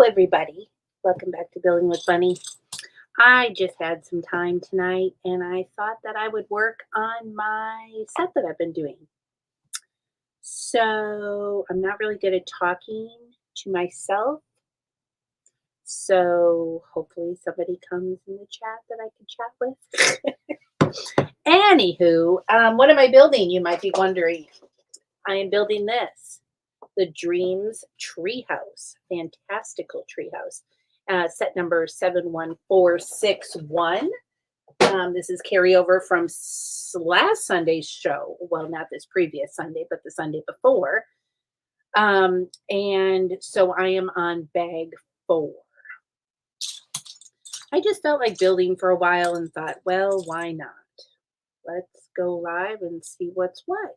everybody. Welcome back to Building with Bunneh. I just had some time tonight and I thought that I would work on my set that I've been doing. So I'm not really good at talking to myself. So hopefully somebody comes in the chat that I can chat with. Anywho, what am I building? You might be wondering. I am building this, the Dreamzzz Treehouse, fantastical treehouse. Set number 71461. This is carryover from last Sunday's show. Well, not this previous Sunday, but the Sunday before. And so I am on bag 4. I just felt like building for a while and thought, well, why not? Let's go live and see what's what.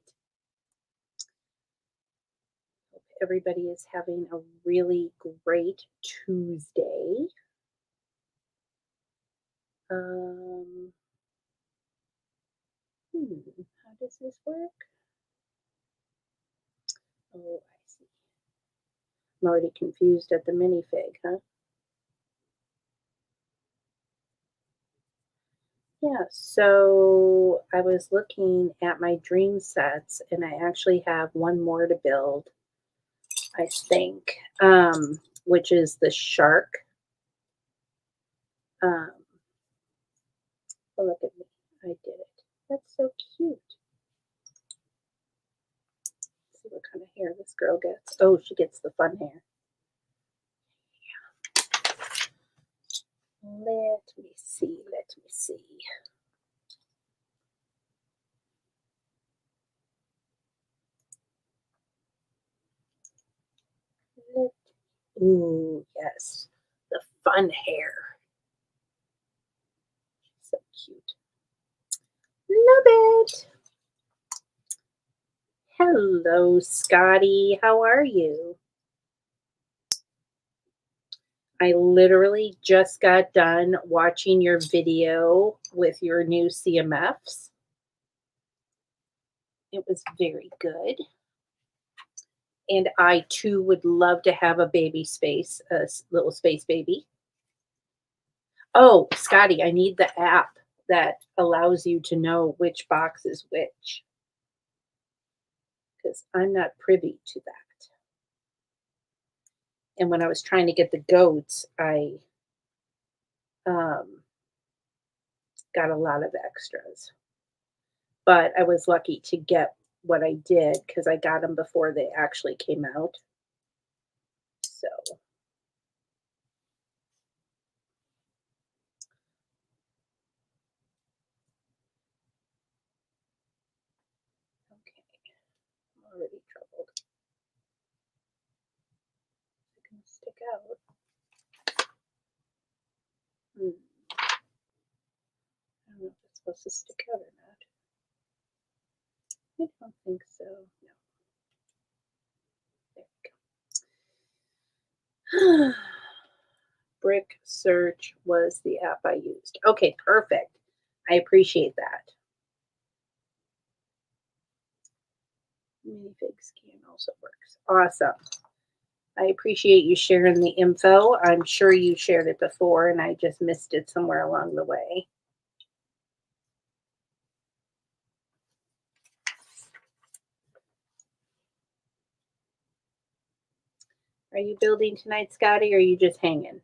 Hope everybody is having a really great Tuesday. How does this work? Oh, I see. I'm already confused at the minifig, huh? Yeah, so I was looking at my dream sets and I actually have one more to build, I think, which is the shark. Oh, look at me. I did it. That's so cute. Let's see what kind of hair this girl gets. Oh, she gets the fun hair. Let me see. Ooh, yes. The fun hair. So cute. Love it. Hello, Scotty. How are you? I literally just got done watching your video with your new CMFs. It was very good. And I too would love to have a baby space, a little space baby. Oh, Scotty, I need the app that allows you to know which box is which, because I'm not privy to that. And when I was trying to get the goats, I got a lot of extras. But I was lucky to get what I did because I got them before they actually came out. So okay, I'm already troubled. It's gonna stick out. I don't know if it's supposed to stick out or not. I don't think so. No. There we go. Brick Search was the app I used. Okay, perfect. I appreciate that. Minifig scan also works. Awesome. I appreciate you sharing the info. I'm sure you shared it before and I just missed it somewhere along the way. Are you building tonight, Scotty, or are you just hanging?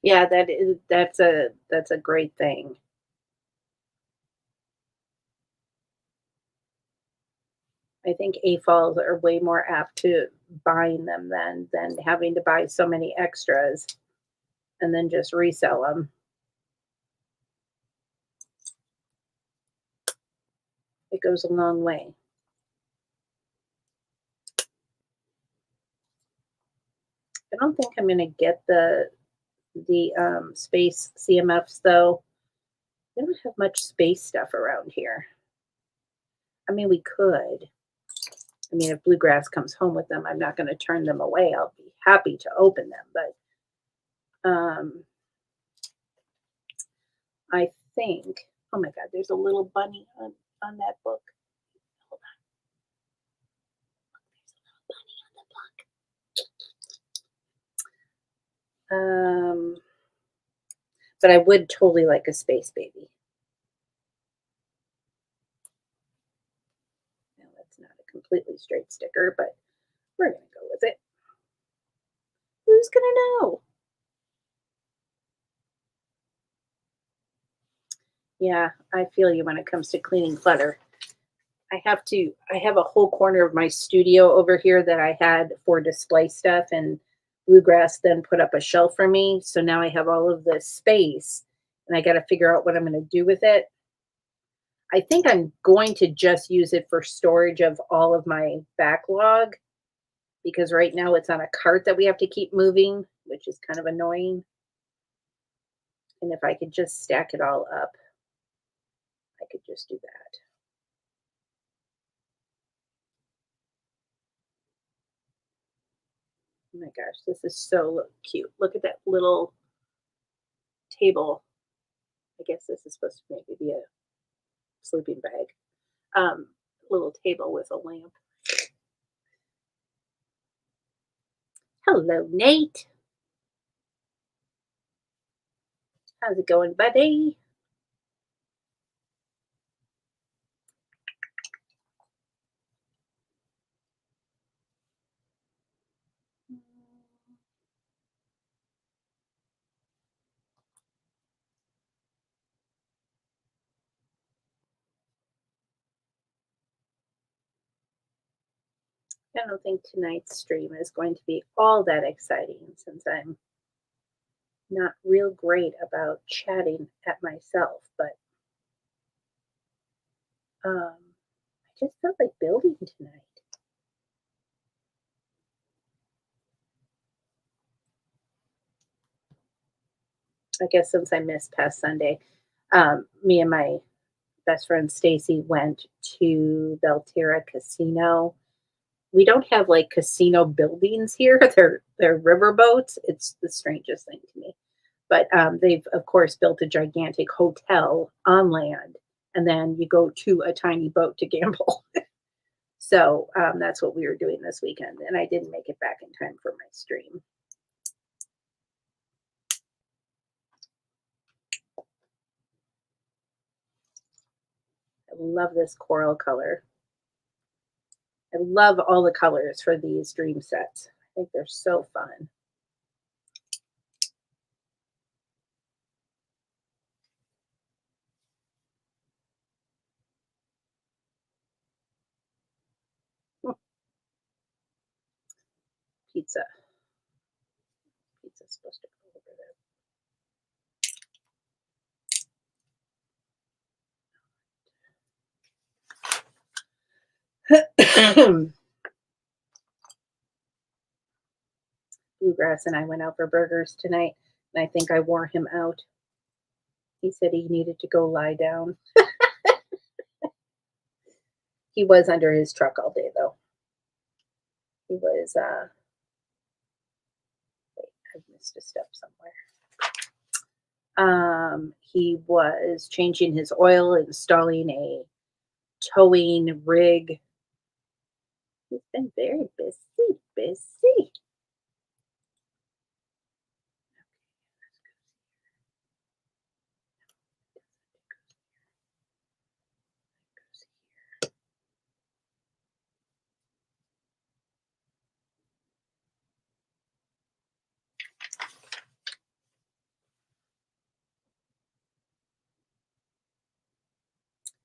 Yeah, that's a great thing. I think AFOLs are way more apt to buying them than having to buy so many extras and then just resell them. It goes a long way. I don't think I'm gonna get the space CMFs though. We don't have much space stuff around here. I mean, we could. I mean, if Bluegrass comes home with them, I'm not going to turn them away. I'll be happy to open them, but I think. Oh my God, there's a little bunny on that book. Hold on, there's a little bunny on the book. But I would totally like a space baby. No, that's not a completely straight sticker, but we're gonna go with it. Who's gonna know? Yeah, I feel you when it comes to cleaning clutter. I have a whole corner of my studio over here that I had for display stuff, and Bluegrass then put up a shelf for me. So now I have all of this space and I got to figure out what I'm going to do with it. I think I'm going to just use it for storage of all of my backlog because right now it's on a cart that we have to keep moving, which is kind of annoying. And if I could just stack it all up, I could just do that. Oh my gosh, this is so cute. Look at that little table. I guess this is supposed to maybe be a sleeping bag. Little table with a lamp. Hello, Nate. How's it going, buddy? I don't think tonight's stream is going to be all that exciting since I'm not real great about chatting at myself, but I just felt like building tonight. I guess since I missed past Sunday, me and my best friend Stacy went to Belterra Casino. We don't have like casino buildings here. They're river boats. It's the strangest thing to me. But they've of course built a gigantic hotel on land, and then you go to a tiny boat to gamble. So that's what we were doing this weekend, and I didn't make it back in time for my stream. I love this coral color. I love all the colors for these dream sets. I think they're so fun. Pizza. Pizza's supposed to go over there. Bluegrass and I went out for burgers tonight, and I think I wore him out. He said he needed to go lie down. He was under his truck all day, though. He was, wait, I missed a step somewhere. He was changing his oil, installing a towing rig. He's been very busy.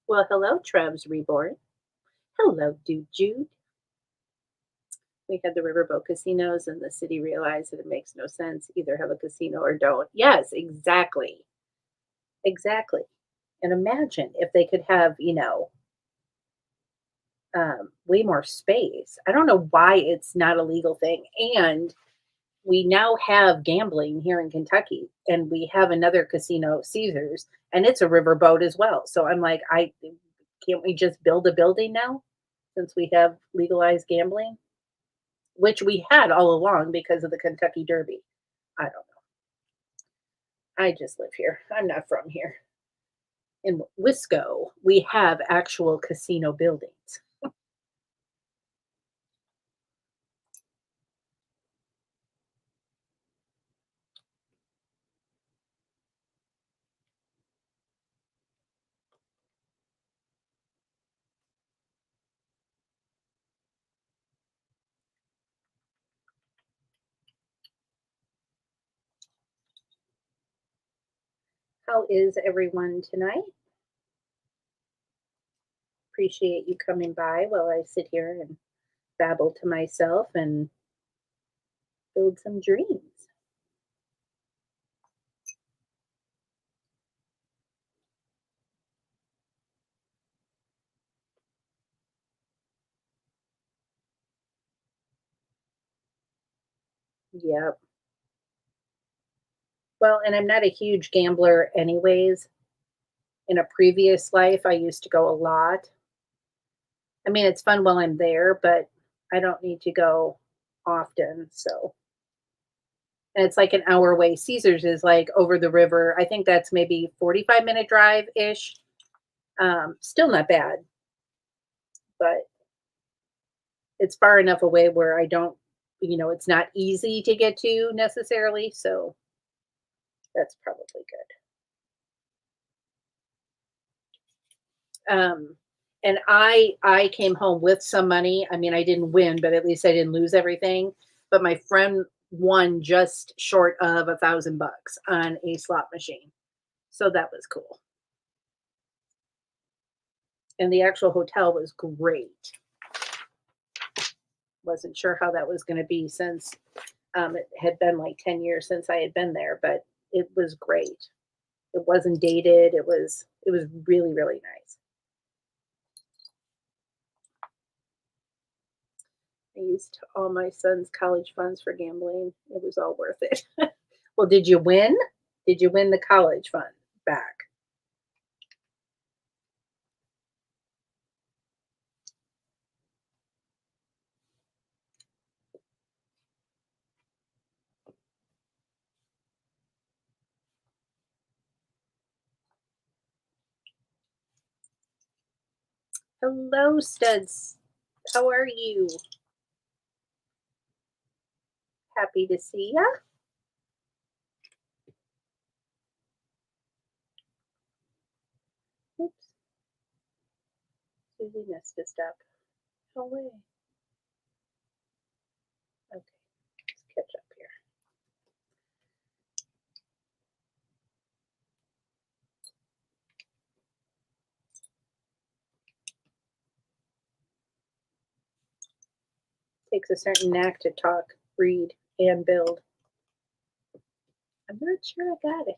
Well, hello, Trev's Reborn. Hello, Dude Jude. We had the riverboat casinos, and the city realized that it makes no sense. Either have a casino or don't. Yes, exactly. Exactly. And imagine if they could have, way more space. I don't know why it's not a legal thing. And, we now have gambling here in Kentucky, and we have another casino, Caesars, and it's a riverboat as well. So I'm like, I can't we just build a building now since we have legalized gambling, which we had all along because of the Kentucky Derby. I don't know. I just live here. I'm not from here. In Wisco, we have actual casino buildings. How is everyone tonight? Appreciate you coming by while I sit here and babble to myself and build some dreams. Yep. Well, and I'm not a huge gambler anyways. In a previous life, I used to go a lot. I mean, it's fun while I'm there, but I don't need to go often. So, and it's like an hour away. Caesars is like over the river. I think that's maybe 45-minute drive ish. Still not bad, but it's far enough away where I don't, it's not easy to get to necessarily. So that's probably good. And I came home with some money. I mean, I didn't win, but at least I didn't lose everything. But my friend won just short of $1,000 on a slot machine. So that was cool. And the actual hotel was great. Wasn't sure how that was going to be since it had been like 10 years since I had been there, but it was great. It wasn't dated. It was really, really nice. I used all my son's college funds for gambling. It was all worth it. Well, did you win? Did you win the college fund back? Hello, Studs. How are you? Happy to see ya. Oops, Susie messed us up. No way. Okay, let's catch up here. Takes a certain knack to talk, read, and build. I'm not sure I got it.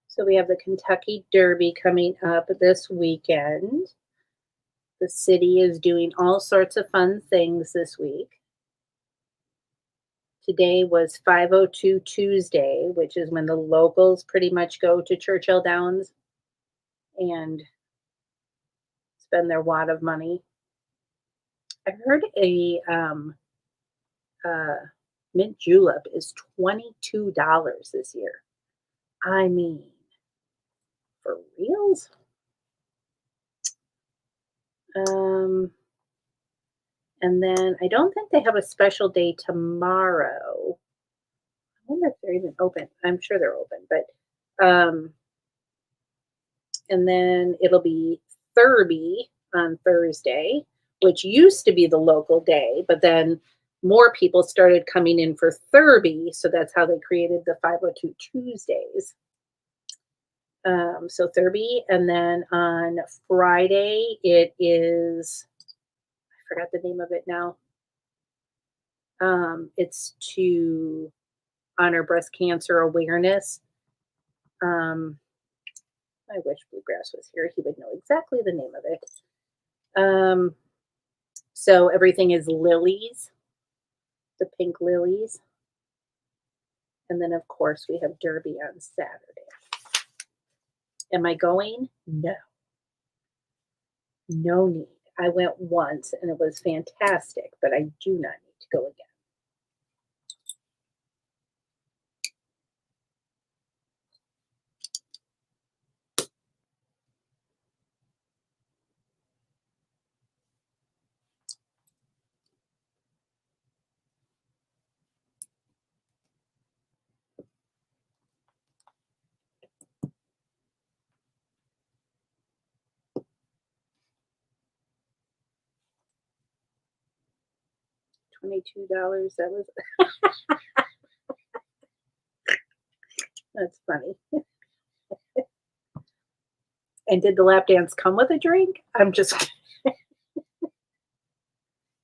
So we have the Kentucky Derby coming up this weekend. The city is doing all sorts of fun things this week. Today was 502 Tuesday, which is when the locals pretty much go to Churchill Downs and spend their wad of money. I heard a mint julep is $22 this year. I mean, for reals? Um, and then I don't think they have a special day tomorrow. I wonder if they're even open. I'm sure they're open, but and then it'll be Thurby on Thursday, which used to be the local day, but then more people started coming in for Thurby, so that's how they created the 502 Tuesdays. So 30. And then on Friday, it is, I forgot the name of it now. It's to honor breast cancer awareness. Um, I wish Bluegrass was here. He would know exactly the name of it. Um, so everything is lilies, the pink lilies. And then, of course, we have Derby on Saturday. Am I going? No, no need. I went once and it was fantastic, but I do not need to go again. $22. That was that's funny. And did the lap dance come with a drink? I'm just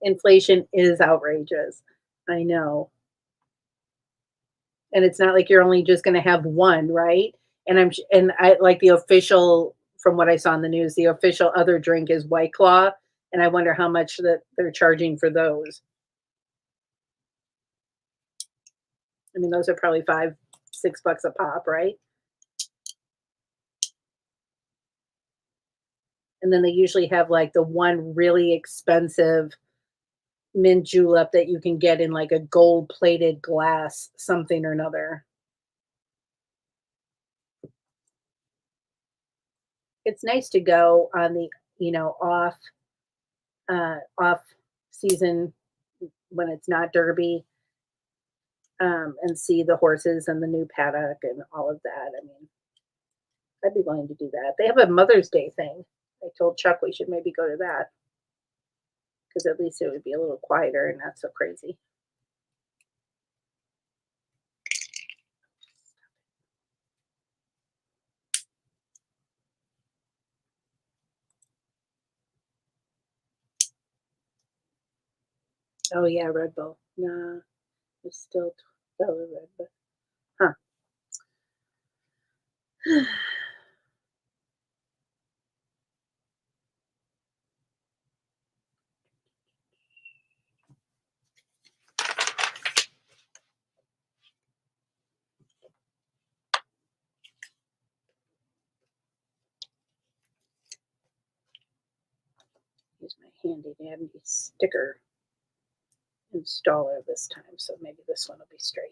inflation is outrageous. I know. And it's not like you're only just going to have one, right? And I like the official from what I saw in the news, the official other drink is White Claw, and I wonder how much that they're charging for those. I mean, those are probably 5, $6 a pop, right? And then they usually have like the one really expensive mint julep that you can get in like a gold plated glass, something or another. It's nice to go on the, off season when it's not Derby, and see the horses and the new paddock and all of that. I mean, I'd be willing to do that. They have a Mother's Day thing. I told Chuck we should maybe go to that because at least it would be a little quieter and not so crazy. Oh yeah, Red Bull. Nah, it's still Red Bull. Huh. Use my handy dandy sticker installer this time, so maybe this one will be straight.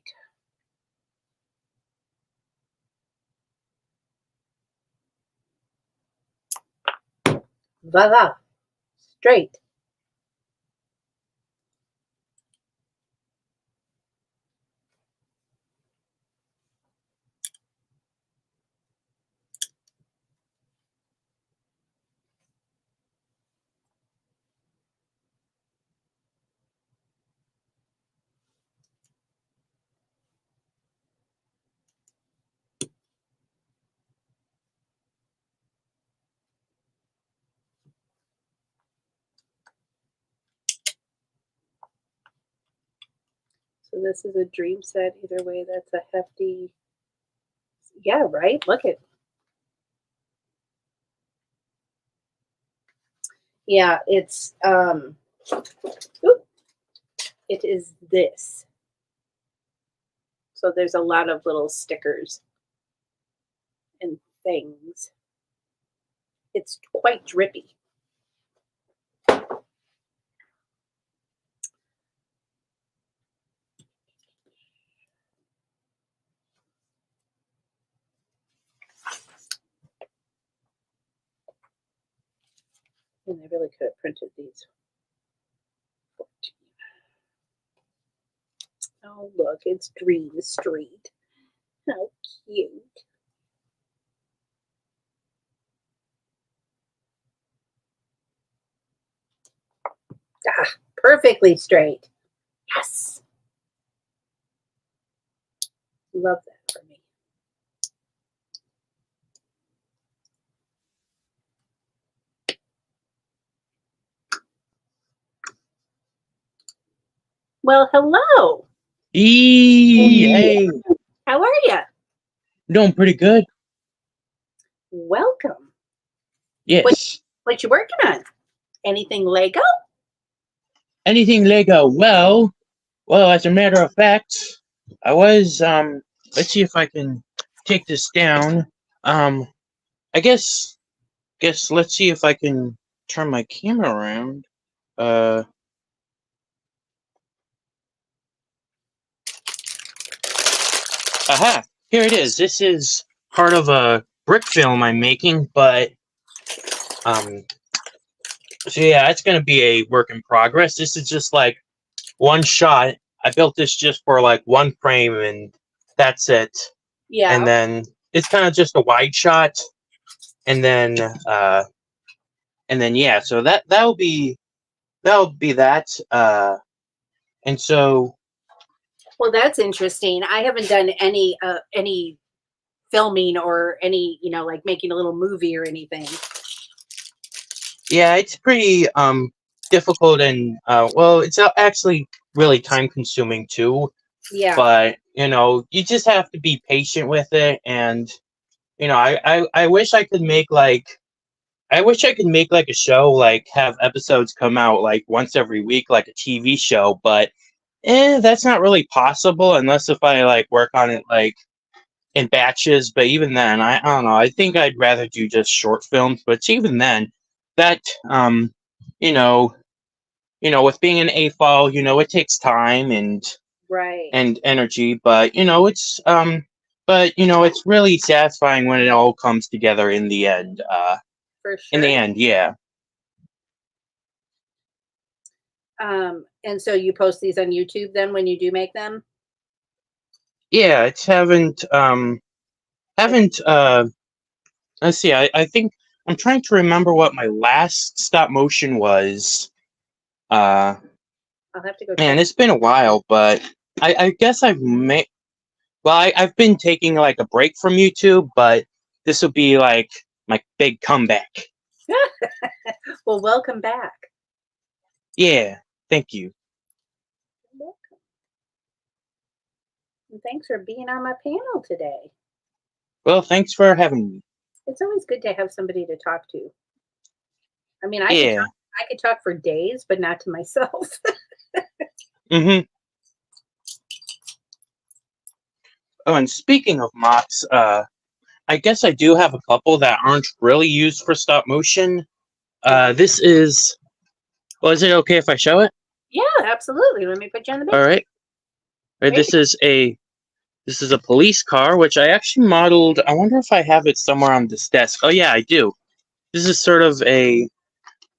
Voila, straight. So this is a dream set. Either way, that's a hefty. Yeah, right. Look at. Yeah, it's oop, it is this. So there's a lot of little stickers and things. It's quite drippy. And I really could have printed these. 14. Oh, look, it's Dream Street. How cute. Ah, perfectly straight. Yes. Love that for me. Well, hello. Hey, How are you? doing pretty good. Welcome. What Yes. what you working on? Anything Lego? Anything Lego? Well, as a matter of fact, I was let's see if I can take this down. Um I guess let's see if I can turn my camera around. Uh Aha. Here it is. This is part of a brick film I'm making, but um so yeah, it's going to be a work in progress. This is just like one shot. I built this just for like one frame and that's it. And Yeah. then it's kind of just a wide shot. And then yeah, so that'll be that. And so Well, that's interesting. I haven't done any filming or any, like making a little movie or anything. yeah, it's pretty difficult and well, it's actually really time consuming too. Yeah. But you just have to be patient with it. And I wish I could make like a show, like have episodes come out like once every week, like a TV show, but that's not really possible unless if I like work on it like in batches. But even then, I don't know. I think I'd rather do just short films. But even then, that you know, with being an AFOL, it takes time Right. and energy. But it's really satisfying when it all comes together in the end. For In the sure. end, yeah. And so you post these on YouTube then when you do make them? Yeah, it's haven't let's see, I think I'm trying to remember what my last stop motion was. Uh I'll have to go check. Man, it's been a while, but I guess I've made well, I've been taking like a break from YouTube, but this will be like my big comeback. Well, welcome back. Yeah, thank you. You're welcome. And thanks for being on my panel today. Well, thanks for having me. It's always good to have somebody to talk to. I mean, Yeah. I could talk for days, but not to myself. Mm-hmm. Oh, and speaking of mocks, I guess I do have a couple that aren't really used for stop motion. This is. Well, is it okay if I show it? Yeah, absolutely. Let me put you on the All bench. right. Right. This is a police car, which I actually modeled. I wonder if I have it somewhere on this desk. Oh yeah, I do. This is sort of a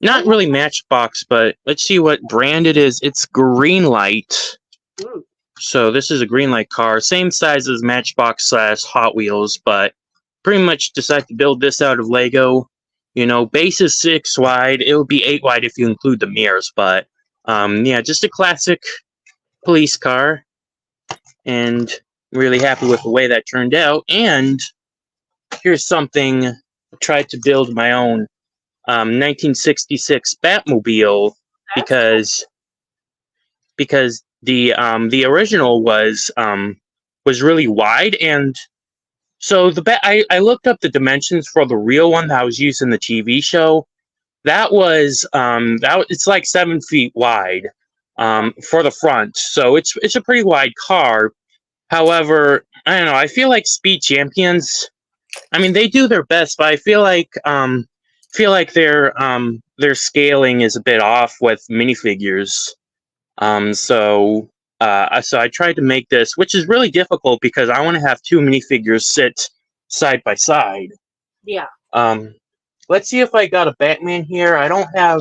not really Matchbox, but let's see what brand it is. It's Greenlight. Ooh. So this is a Greenlight car, same size as Matchbox / Hot Wheels, but pretty much decided to build this out of Lego. Base is 6 wide. It would be 8 wide if you include the mirrors, but yeah, just a classic police car, and really happy with the way that turned out. And here's something I tried to build my own 1966 Batmobile because the original was really wide. And so I looked up the dimensions for the real one that was used in the TV show. That was it's like 7 feet wide for the front, so it's a pretty wide car. However, I don't know. I feel like Speed Champions. I mean, they do their best, but I feel like their scaling is a bit off with minifigures. So I tried to make this, which is really difficult because I want to have 2 minifigures sit side by side. Yeah. Let's see if I got a Batman here. I don't have.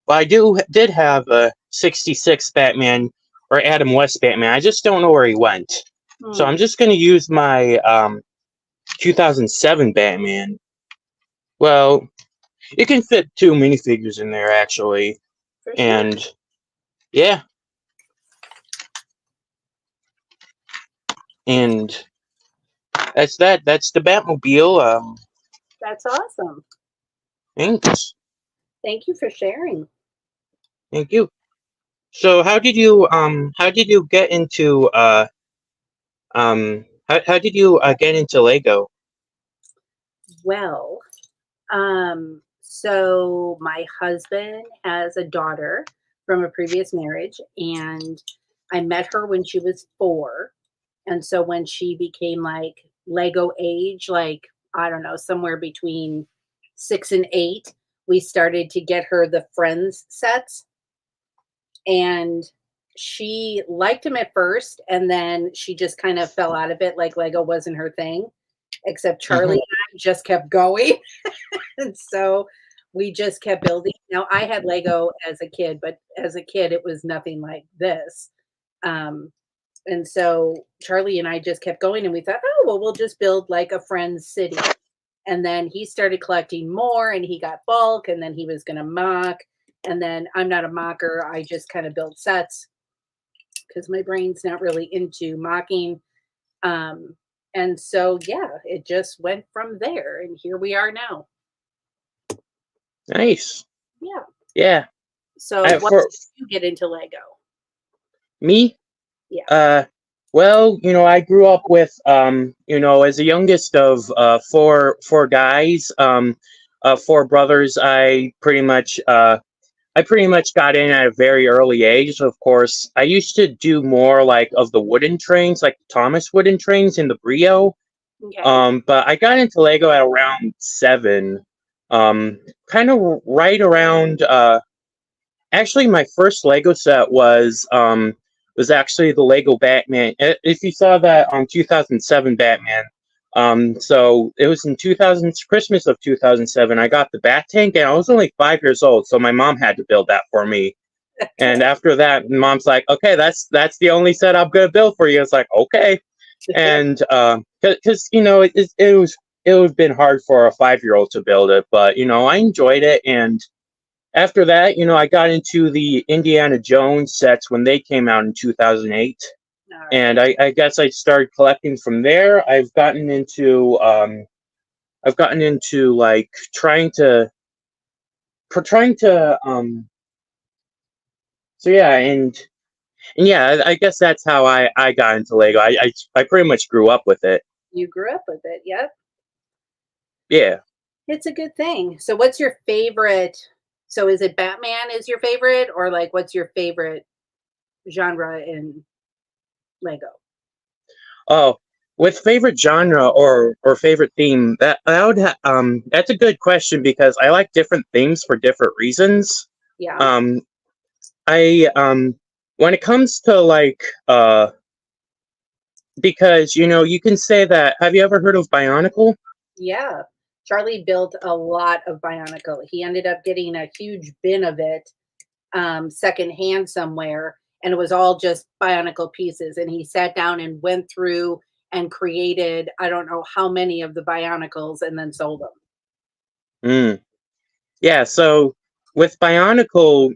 Well, did have a '66 Batman or Adam West Batman. I just don't know where he went. So I'm just going to use my 2007 Batman. Well, it can fit 2 minifigures in there actually, For sure. and yeah. And that's that. That's the Batmobile. That's awesome. Thanks. Thank you for sharing. Thank you. So how did you get into how did you get into Lego? Well, so my husband has a daughter from a previous marriage, and I met her when she was 4. And so when she became like Lego age, like, I don't know, somewhere between 6 and 8, we started to get her the Friends sets. And she liked him at first, and then she just kind of fell out of it, like Lego wasn't her thing. Except Charlie Hmm. and I just kept going. And so we just kept building. Now I had Lego as a kid, but as a kid it was nothing like this. Um, and so Charlie and I just kept going, and we thought, oh well, we'll just build like a friend's city. And then he started collecting more, and he got bulk, and then he was going to mock. And then I'm not a mocker. I just kind of build sets because my brain's not really into mocking. Um, and so, yeah, it just went from there. And here we are now. Nice. Yeah. Yeah. So, what For did you get into Lego? me, Yeah. uh, well, I grew up with, as the youngest of four guys, four brothers. I pretty much got in at a very early age. Of course, I used to do more like of the wooden trains, like Thomas wooden trains in the Brio. Okay. But I got into Lego at around 7, kind of right around. Actually, my first Lego set was actually the Lego Batman. If you saw that on 2007 Batman, so it was in 2000 Christmas of 2007. I got the Bat Tank, and I was only 5 years old, so my mom had to build that for me. And Okay. after that, mom's like, "Okay, that's the only set I'm gonna build for you." It's like, okay, and because it would have been hard for a 5-year old to build it, but I enjoyed it. And after that, I got into the Indiana Jones sets when they came out in 2008. All And right. I guess I started collecting from there. I've gotten into like trying to so yeah, and yeah, I guess that's how I got into Lego. I pretty much grew up with it. You grew up with it. Yep. Yeah. It's a good thing. So, what's your favorite? So, is it Batman is your favorite, or like what's your favorite genre in Lego? Oh, with favorite genre or favorite theme, that's a good question because I like different themes for different reasons. Yeah. Um, I When it comes to like because you can say that. Have you ever heard of Bionicle? Yeah. Charlie built a lot of Bionicle. He ended up getting a huge bin of it secondhand somewhere, and it was all just Bionicle pieces. And he sat down and went through and created, I don't know how many of the Bionicles, and then sold them. Mm. Yeah, so with Bionicle,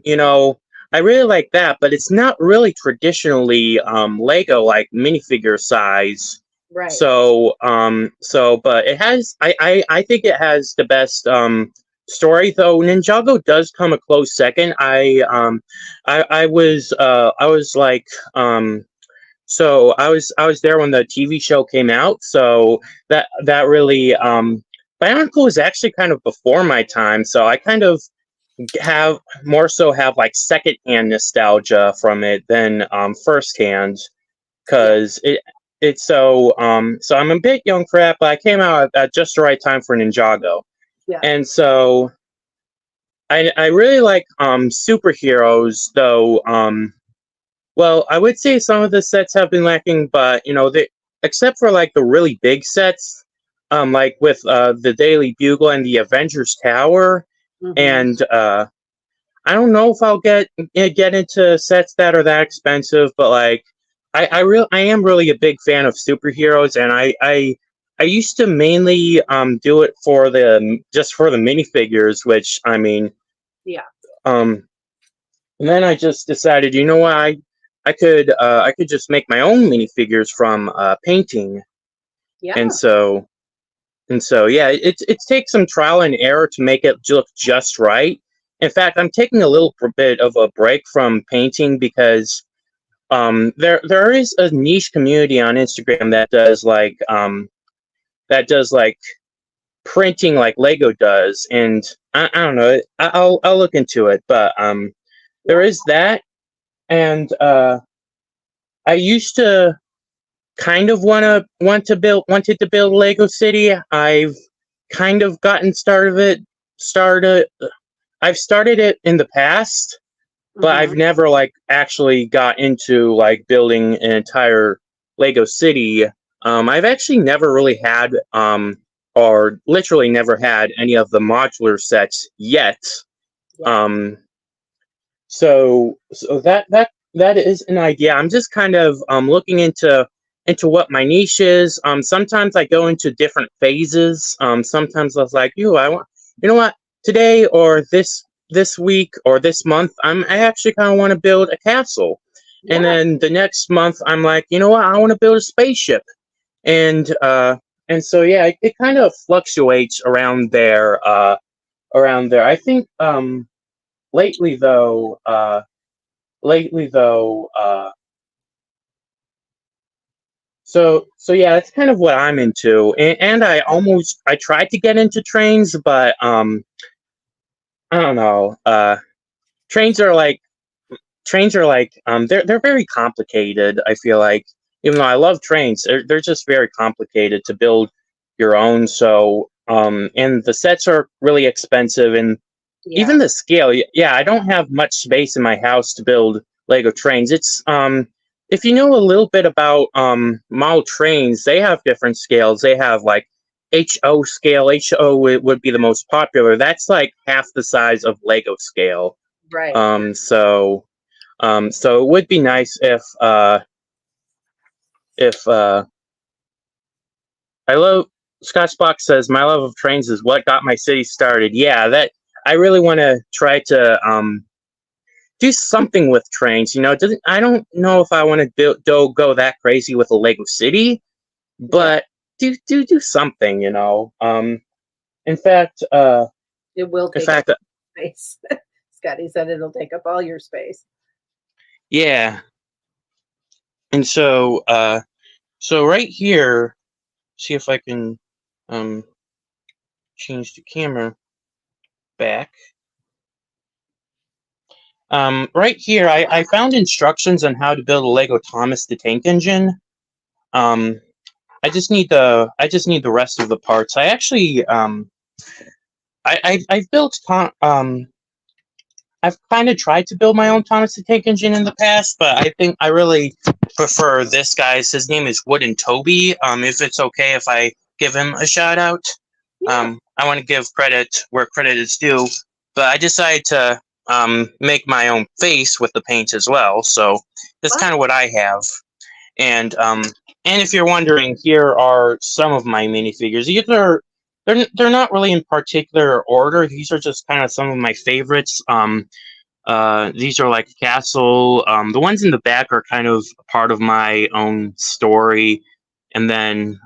I really like that, but it's not really traditionally Lego like minifigure size. Right. But it has, I think it has the best story. Though Ninjago does come a close second. I was like, so I was there when the TV show came out. So that really Bionicle was actually kind of before my time. So I kind of have like secondhand nostalgia from it than firsthand, Yeah. because it's so I'm a bit young for that, but I came out at just the right time for Ninjago. Yeah. And so I really like superheroes, though. Well, I would say some of the sets have been lacking, but they, except for like the really big sets, like with the Daily Bugle and the Avengers Tower, Hmm. and I don't know if I'll get into sets that are that expensive, but like I am really a big fan of superheroes, and I used to mainly do it for the just for the minifigures, which I mean Yeah. um and then I just decided, you know what, I could just make my own minifigures from painting. and Yeah. so and so yeah, it takes some trial and error to make it look just right. in fact, I'm taking a little bit of a break from painting because there is a niche community on Instagram that does like printing like Lego does, and I don't know. I'll look into it, but there is that, and I used to kind of wanted to build Lego City. I've kind of gotten started. I've started it in the past, but I've never like actually got into like building an entire Lego City. I've actually never really had or literally never had any of the modular sets yet. So that is an idea. I'm just kind of looking into what my niche is. Sometimes I go into different phases. Sometimes I was like, I want, you know what, today or this week or this month, I actually kind of want to build a castle. Yeah. And then the next month, I'm like, you know what, I want to build a spaceship. And so yeah, it kind of fluctuates around there. I think lately though. So yeah, that's kind of what I'm into. And I tried to get into trains, but I don't know. Trains are like they're very complicated. I feel like, even though I love trains, they're just very complicated to build your own. So and the sets are really expensive, and even the scale. Yeah, I don't have much space in my house to build Lego trains. It's if you know a little bit about model trains, they have different scales. They have like HO scale. HO would be the most popular. That's like half the size of Lego scale. Right. So it would be nice if I love Scotchbox says my love of trains is what got my city started. Yeah, that I really want to try to do something with trains. I don't know if I want to go that crazy with a Lego City, but do something. In fact, it will take up space. Scotty said it'll take up all your space. Yeah. And so right here, see if I can change the camera back. Right here, I found instructions on how to build a Lego Thomas the Tank Engine. I just need the rest of the parts. I actually I've built I've kind of tried to build my own Thomas the Tank Engine in the past, but I think I really prefer this guy's. His name is Wooden Toby. If it's okay if I give him a shout out. Yeah. I want to give credit where credit is due, but I decided to make my own face with the paint as well. So that's kind of what I have. And if you're wondering, here are some of my minifigures. They're not really in particular order. These are just kind of some of my favorites. These are like Castle. The ones in the back are kind of part of my own story, and then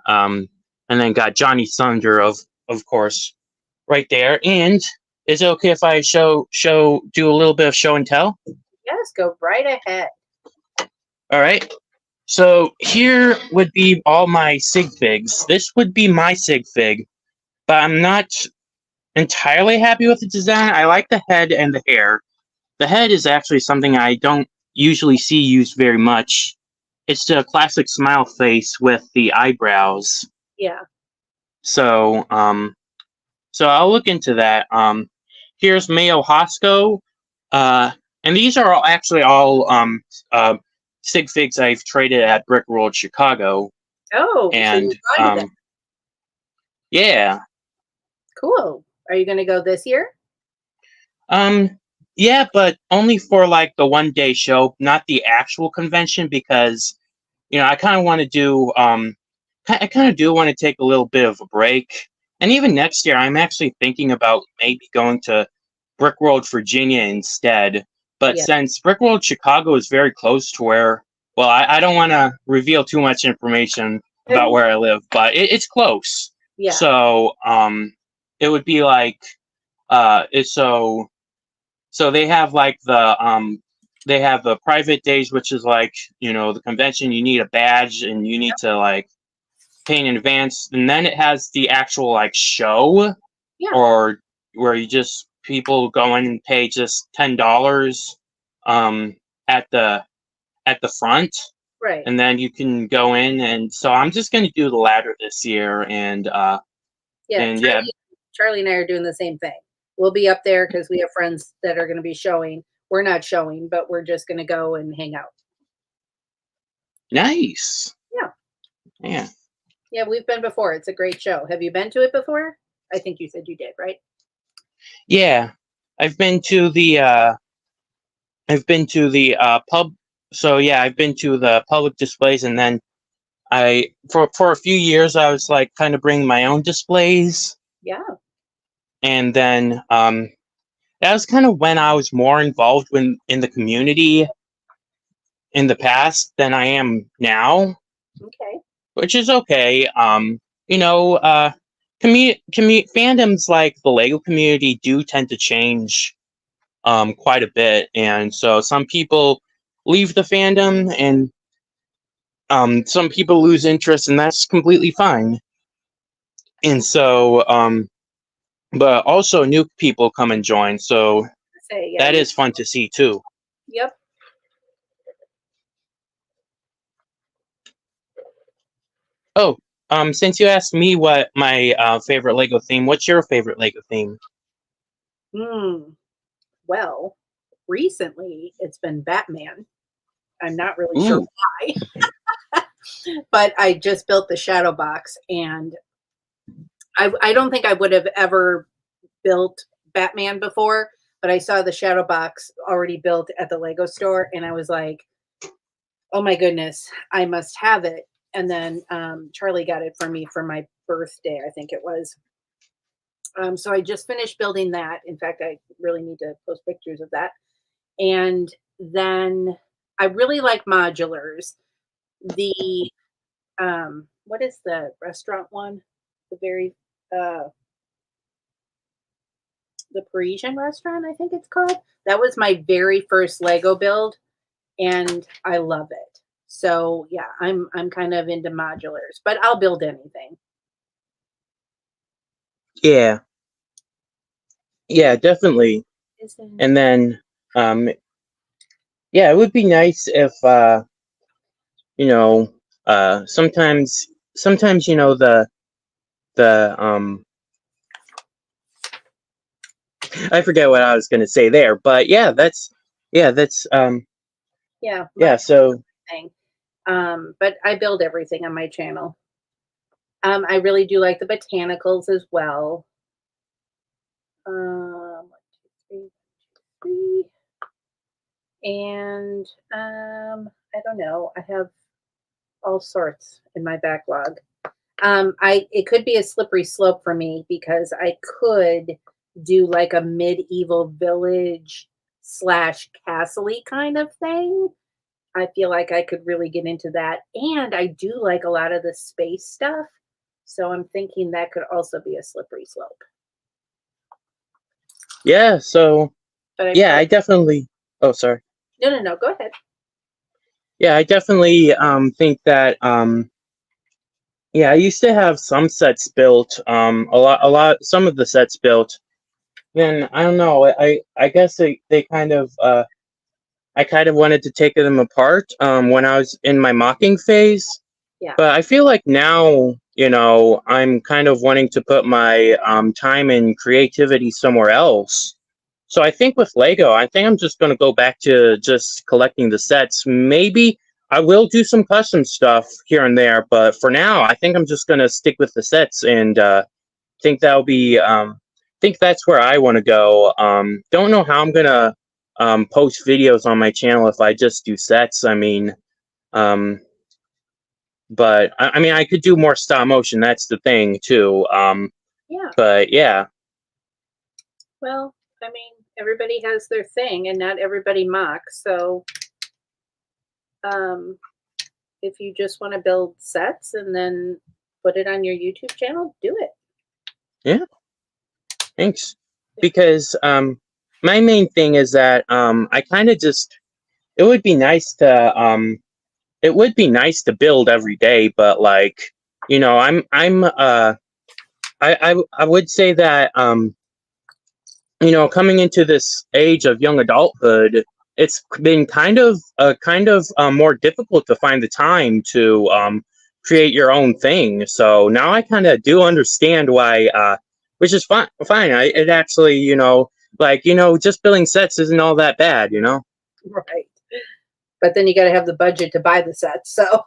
got Johnny Thunder of course right there. And is it okay if I do a little bit of show and tell? Yes, go right ahead. All right. So here would be all my sig figs. This would be my sig fig, but I'm not entirely happy with the design. I like the head and the hair. The head is actually something I don't usually see used very much. It's the classic smile face with the eyebrows. Yeah. So I'll look into that. Here's Mayo Hosco. And these are actually all sig figs I've traded at Brick World Chicago. Oh, and yeah. Cool. Are you going to go this year? Yeah, but only for like the 1-day show, not the actual convention, because I kind of want to do I kind of do want to take a little bit of a break. And even next year, I'm actually thinking about maybe going to Brick World Virginia instead. But since Brick World Chicago is very close to where, well, I don't want to reveal too much information about where I live, but it's close. Yeah. So it would be like so they have like they have the private days, which is like, the convention. You need a badge and you need to like pay in advance, and then it has the actual like show, Yeah. or where you just people go in and pay just $10 at the front, Right. and then you can go in. And so I'm just going to do the latter this year, and Yeah. and yeah, Charlie and I are doing the same thing. We'll be up there because we have friends that are going to be showing. We're not showing, but we're just going to go and hang out. nice. Yeah. Yeah. Yeah, we've been before. It's a great show. Have you been to it before? I think you said you did, right? Yeah. I've been to the pub. So yeah, I've been to the public displays, and then I for a few years I was like kind of bringing my own displays, Yeah. and then that was kind of when I was more involved in the community in the past than I am now, Okay. which is okay. You know, fandoms like the Lego community do tend to change quite a bit, and so some people leave the fandom, and some people lose interest, and that's completely fine. And so, but also new people come and join, so Say, yeah. that is fun to see too. Yep. Oh, since you asked me what my favorite Lego theme, what's your favorite Lego theme? Well, recently it's been Batman. I'm not really sure Ooh, why, but I just built the shadow box, and I don't think I would have ever built Batman before, but I saw the shadow box already built at the Lego store, and I was like, oh my goodness, I must have it. And then Charlie got it for me for my birthday, I think it was. So I just finished building that. In fact, I really need to post pictures of that. And then I really like modulars. The what is the restaurant one? The very the Parisian restaurant, I think it's called. That was my very first Lego build, and I love it. So yeah, I'm kind of into modulars, but I'll build anything. yeah, yeah, definitely. Isn't And then, um, yeah, it would be nice if you know, sometimes the I forget what I was going to say there, but that's yeah, yeah. my So thing. But I build everything on my channel. I really do like the botanicals as well. 1, 2, 3, 3. And I don't know. I have all sorts in my backlog. It could be a slippery slope for me because I could do like a medieval village slash castle kind of thing. I feel like I could really get into that. And I do like a lot of the space stuff. So I'm thinking that could also be a slippery slope. yeah, so But I yeah, I probably, definitely. Oh, sorry. no, go ahead. Yeah, I definitely think that yeah, I used to have some sets built, some of the sets built. Then I don't know. I guess they kind of I kind of wanted to take them apart when I was in my mocking phase. Yeah. But I feel like now, I'm kind of wanting to put my time and creativity somewhere else. So I think with Lego, I think I'm just going to go back to just collecting the sets. Maybe I will do some custom stuff here and there, but for now, I think I'm just going to stick with the sets, and think that'll be think that's where I want to go. Don't know how I'm going to post videos on my channel if I just do sets. I mean, um, but I mean, I could do more stop motion. That's the thing too. Yeah. But yeah, Well, I mean, everybody has their thing and not everybody mocks. So um, if you just want to build sets and then put it on your YouTube channel, do it. yeah. Thanks. Because my main thing is that I kind of just it would be nice to it would be nice to build every day, but like I'm I would say that coming into this age of young adulthood, it's been kind of more difficult to find the time to create your own thing. So now I kind of do understand why, which is fine. Fine, it actually, just building sets isn't all that bad, Right. But then you got to have the budget to buy the sets. So,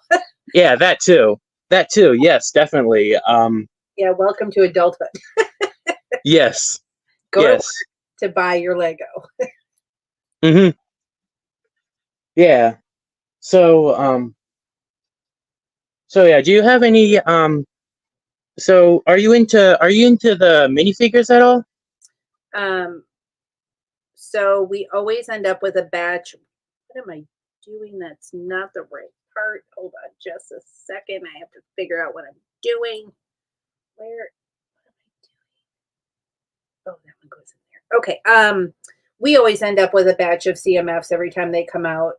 Yeah, that too. That too. Yes, definitely. yeah, welcome to adulthood. Yes, Go to work yes. to buy your Lego. Hmm. Yeah. So, so yeah. Do you have any? So, are you into the minifigures at all? Um, so we always end up with a batch. What am I doing? That's not the right part. Hold on just a second. I have to figure out what I'm doing. Where Oh, that one goes in there. Okay. We always end up with a batch of CMFs every time they come out.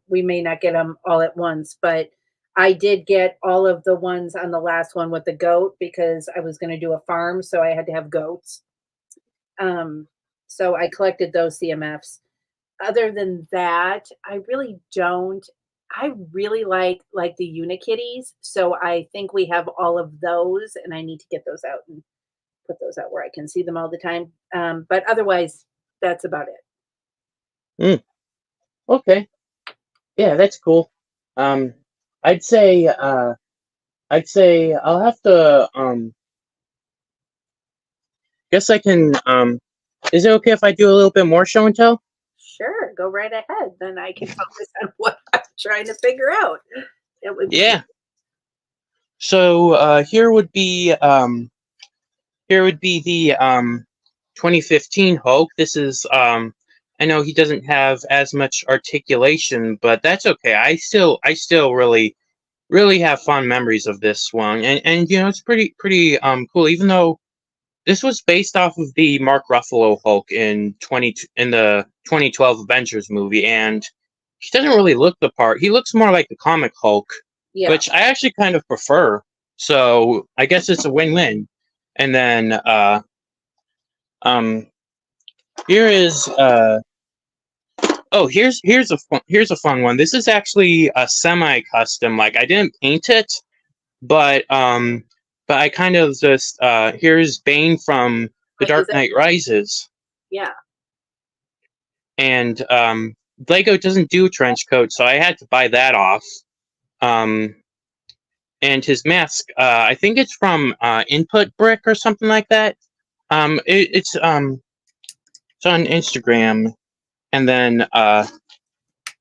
We may not get them all at once, but I did get all of the ones on the last one with the goat because I was going to do a farm, so I had to have goats. Um, so I collected those CMFs. Other than that, I really don't. I really like the Unikitties, so I think we have all of those, and I need to get those out and put those out where I can see them all the time. But otherwise, that's about it. Mm, okay. Yeah, that's cool. Um, I'd say I'll have to guess I can is it okay if I do a little bit more show and tell? Sure, go right ahead. Then I can focus on what I'm trying to figure out. It would be Yeah. So here would be the 2015 Hulk. This is I know he doesn't have as much articulation, but that's okay. I still really have fond memories of this one. And it's pretty cool, even though this was based off of the Mark Ruffalo Hulk in the 2012 Avengers movie, and he doesn't really look the part. He looks more like the comic Hulk, yeah. which I actually kind of prefer. So I guess it's a win-win. And then um here is here's a fun one. This is actually a semi-custom. Like I didn't paint it, but I kind of just here's Bane from The What is Dark it? Knight Rises, Yeah. and Lego doesn't do trench coat, so I had to buy that off. Um, and his mask, I think it's from Input Brick or something like that. It's on Instagram, and then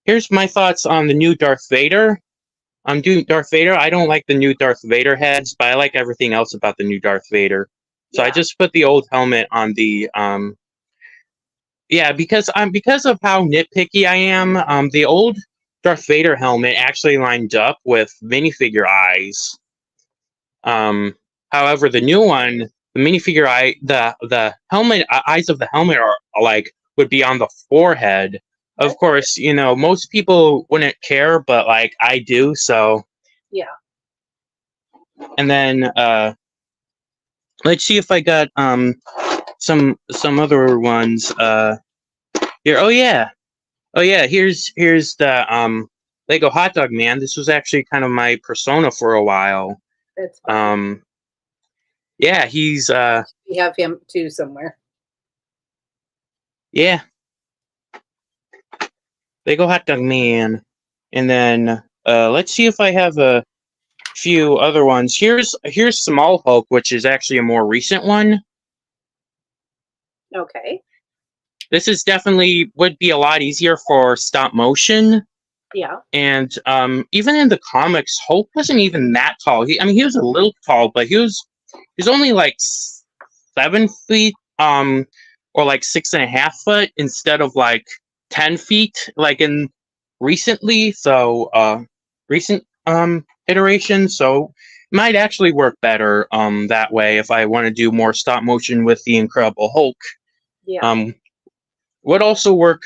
here's my thoughts on the new Darth Vader. I'm doing Darth Vader. I don't like the new Darth Vader heads, but I like everything else about the new Darth Vader. So I Yeah. just put the old helmet on the yeah, because of how nitpicky I am, the old Darth Vader helmet actually lined up with minifigure eyes. However, the new one, the minifigure eye, the helmet eyes of the helmet are like would be on the forehead. Of course, most people wouldn't care, but like I do. So, Yeah. and then let's see if I got some other ones here. Oh yeah, here's the Lego Hot Dog Man. This was actually kind of my persona for a while. That's funny. Um, yeah, he's We have him too somewhere. yeah, Lego Hot Dog Man. And then let's see if I have a few other ones. Here's Small Hulk, which is actually a more recent one. Okay. This is definitely would be a lot easier for stop motion. Yeah. And even in the comics, Hulk wasn't even that tall. He was a little tall, but he's only like 7 feet, or like 6.5 foot instead of like 10 feet, like in recently. So recent iterations. So it might actually work better that way if I want to do more stop motion with the Incredible Hulk. Yeah. Um, would also work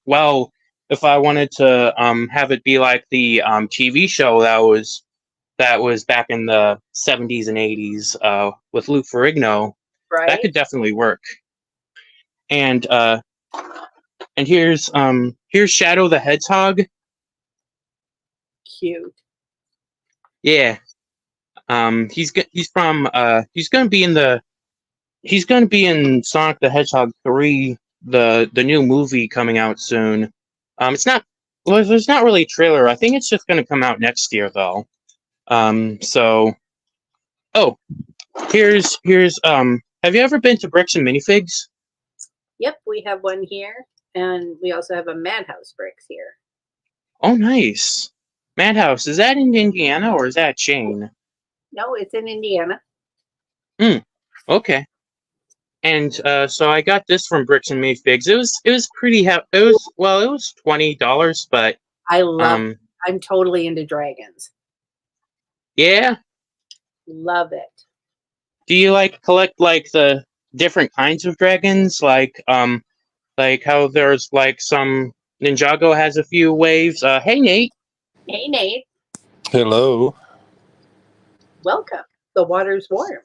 well if I wanted to have it be like the TV show that was back in the 70s and 80s with Lou Ferrigno. That Right? could definitely work. And here's Shadow the Hedgehog. Cute. Yeah. He's gonna be in Sonic the Hedgehog 3, the new movie coming out soon. It's not well, there's not really a trailer. I think it's just gonna come out next year though. So oh, here's have you ever been to Bricks and Minifigs? Yep, we have one here, and we also have a Madhouse Bricks here. Oh, nice. Madhouse, is that in Indiana or is that a chain? No, it's in Indiana. Okay. And so I got this from Bricks and Minifigs. It was pretty it was $20, but I love. um I'm totally into dragons. yeah. Love it. Do you like collect like the different kinds of dragons? Like how there's like some Ninjago has a few waves. Hey Nate. Hey, Nate. Hello. Welcome. The water's warm.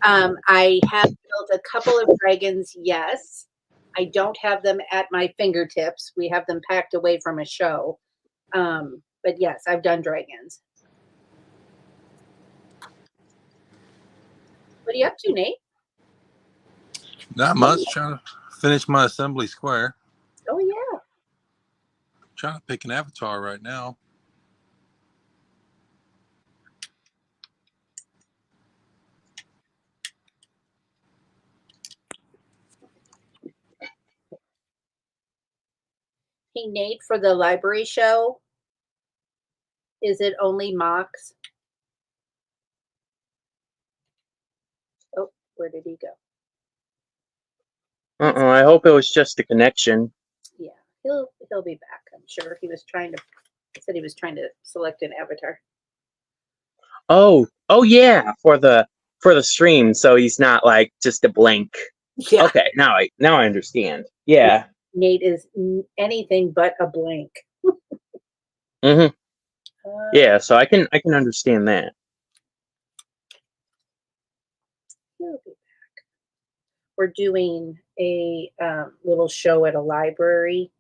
I have built a couple of dragons, yes. I don't have them at my fingertips. We have them packed away from a show. But yes, I've done dragons. What are you up to, Nate? Not much. Trying to finish my assembly square. Oh, yeah. Trying to pick an avatar right now. Hey, Nate, for the library show, is it only mocks? Oh, where did he go? I hope it was just a connection. Yeah, he'll be back. I'm sure he said he was trying to select an avatar. Oh yeah, for the stream, so he's not like just a blank. Yeah. Okay, now I understand. Yeah. Nate is anything but a blank. Mhm. Yeah, so I can understand that. He'll be back. We're doing a little show at a library.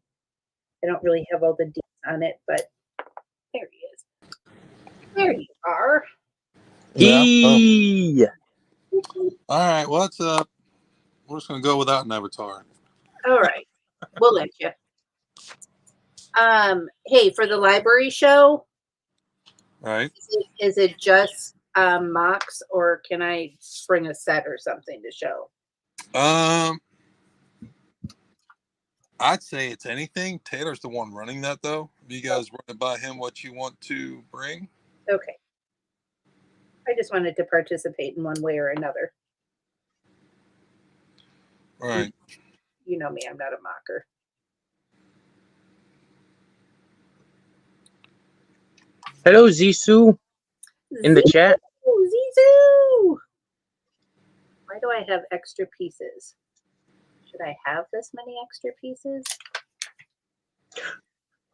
I don't really have all the deets on it, but there he is. There you are. Yeah. Eee. All right. What's up? We're just gonna go without an avatar. All right, we'll let you. Hey, for the library show, Right. is it just mocks, or can I bring a set or something to show? I'd say it's anything. Taylor's the one running that though. You guys run it by him what you want to bring. Okay. I just wanted to participate in one way or another. All right. You know me, I'm not a mocker. Hello Zissou in the chat. Zissou! Why do I have extra pieces? Should I have this many extra pieces?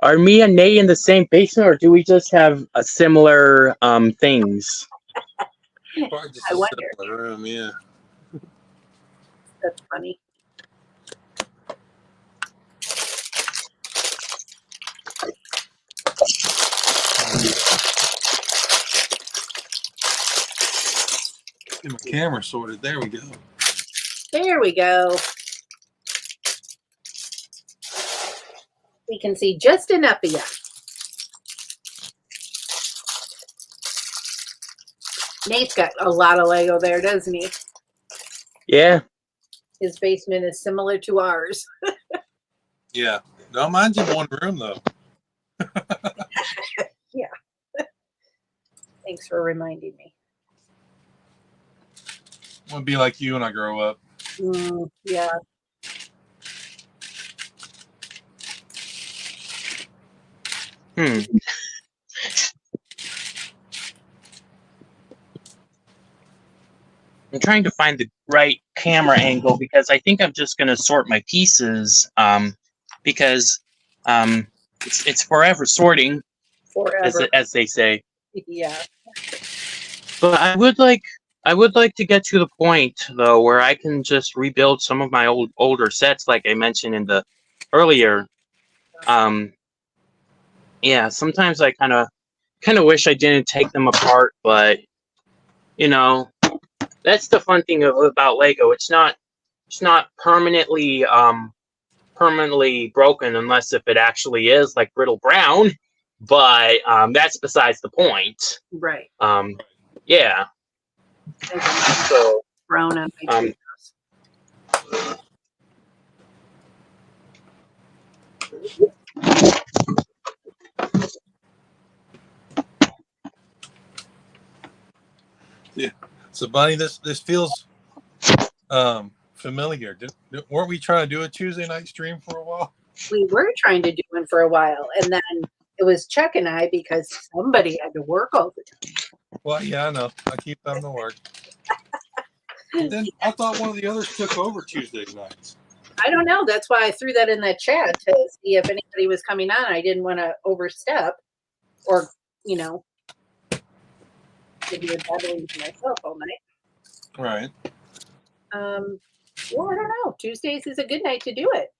Are me and Nate in the same basement, or do we just have a similar things? Probably just I a wonder. similar room, yeah. That's funny. Get my camera sorted. There we go. There we go. We can see just enough of you. Nate's got a lot of Lego there, doesn't he? Yeah. His basement is similar to ours. Yeah. No, mine's in one room though. Yeah. Thanks for reminding me. I want to be like you when I grow up. Yeah. I'm trying to find the right camera angle because I think I'm just gonna sort my pieces. Because it's forever sorting, Forever. as they say. Yeah. But I would like to get to the point though where I can just rebuild some of my older sets, like I mentioned in the earlier. Um, yeah, sometimes I kind of wish I didn't take them apart, but you know that's the fun thing about Lego. It's not permanently broken unless if it actually is like brittle brown. But that's besides the point. Right. Yeah. I got So brown on my um, Yeah. So, Bunny, this feels familiar. Weren't we trying to do a Tuesday night stream for a while? We were trying to do one for a while, and then it was Chuck and I because somebody had to work all the time. Well, yeah, I know. I keep them to work. But then I thought one of the others took over Tuesday nights. I don't know. That's why I threw that in that chat to see if anybody was coming on. I didn't want to overstep or, give you a battling to myself all night. Right. Well, I don't know. Tuesdays is a good night to do it.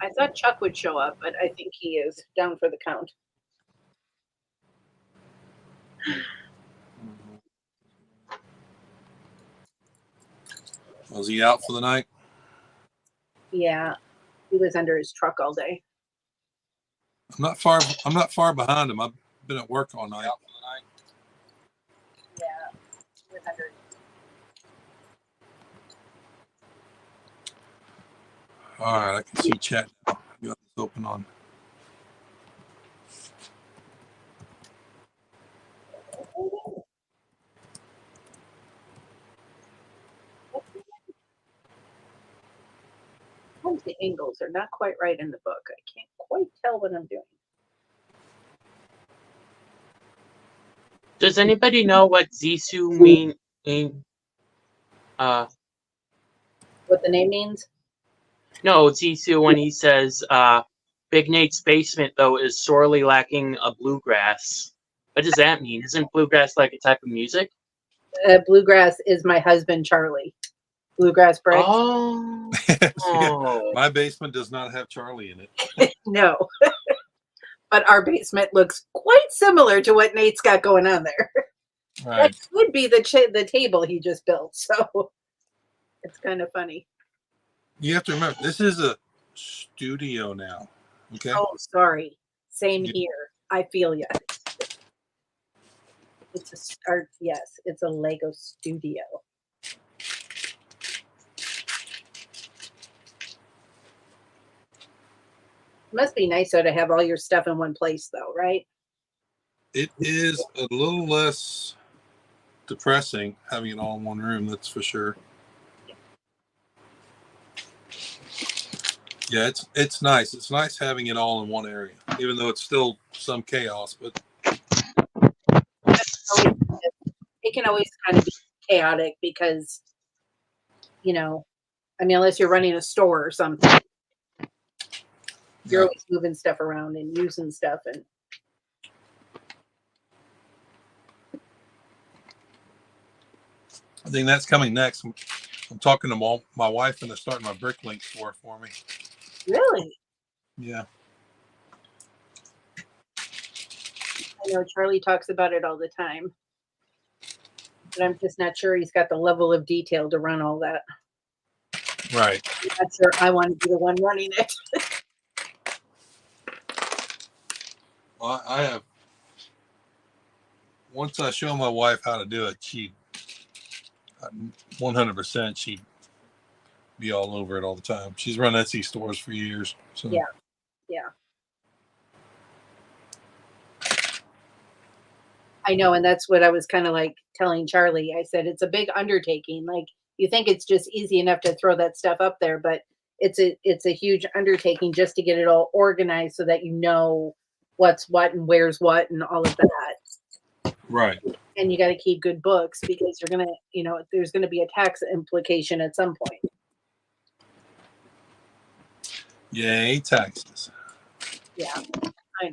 I thought Chuck would show up, but I think he is down for the count. Was he out for the night? Yeah, he was under his truck all day. I'm not far behind him. I've been at work all night. Yeah, he was under. All right, I can see chat now. You got this open on. Sometimes the angles are not quite right in the book. I can't quite tell what I'm doing. does anybody know what Zissou mean? What the name means? No, Zissou when he says Big Nate's basement though is sorely lacking a bluegrass. What does that mean? Isn't bluegrass like a type of music? Bluegrass is my husband, Charlie. Bluegrass Briggs. Oh. Oh. My basement does not have Charlie in it. No. But our basement looks quite similar to what Nate's got going on there. Right. That could be the table he just built. So it's kind of funny. You have to remember, this is a studio now. Okay. Oh, sorry. Same here. I feel you. It's a Lego studio. It must be nice though to have all your stuff in one place though, right? It is a little less depressing having it all in one room, that's for sure. Yeah, it's nice. It's nice having it all in one area, even though it's still some chaos. But it can always kind of be chaotic because, unless you're running a store or something, you're always moving stuff around and using stuff. And I think that's coming next. I'm talking to my wife, and they're starting my Bricklink store for me. Really? Yeah. I know Charlie talks about it all the time, but I'm just not sure he's got the level of detail to run all that. Right. I'm not sure I want to be the one running it. Well, I have. Once I show my wife how to do it, 100% she'd be all over it all the time. She's run Etsy stores for years. So. Yeah. I know, and that's what I was kind of like telling Charlie. I said it's a big undertaking. Like you think it's just easy enough to throw that stuff up there, but it's a huge undertaking just to get it all organized so that what's what and where's what and all of that. Right. And you got to keep good books because you're going to, there's going to be a tax implication at some point. Yay, taxes. Yeah, I know.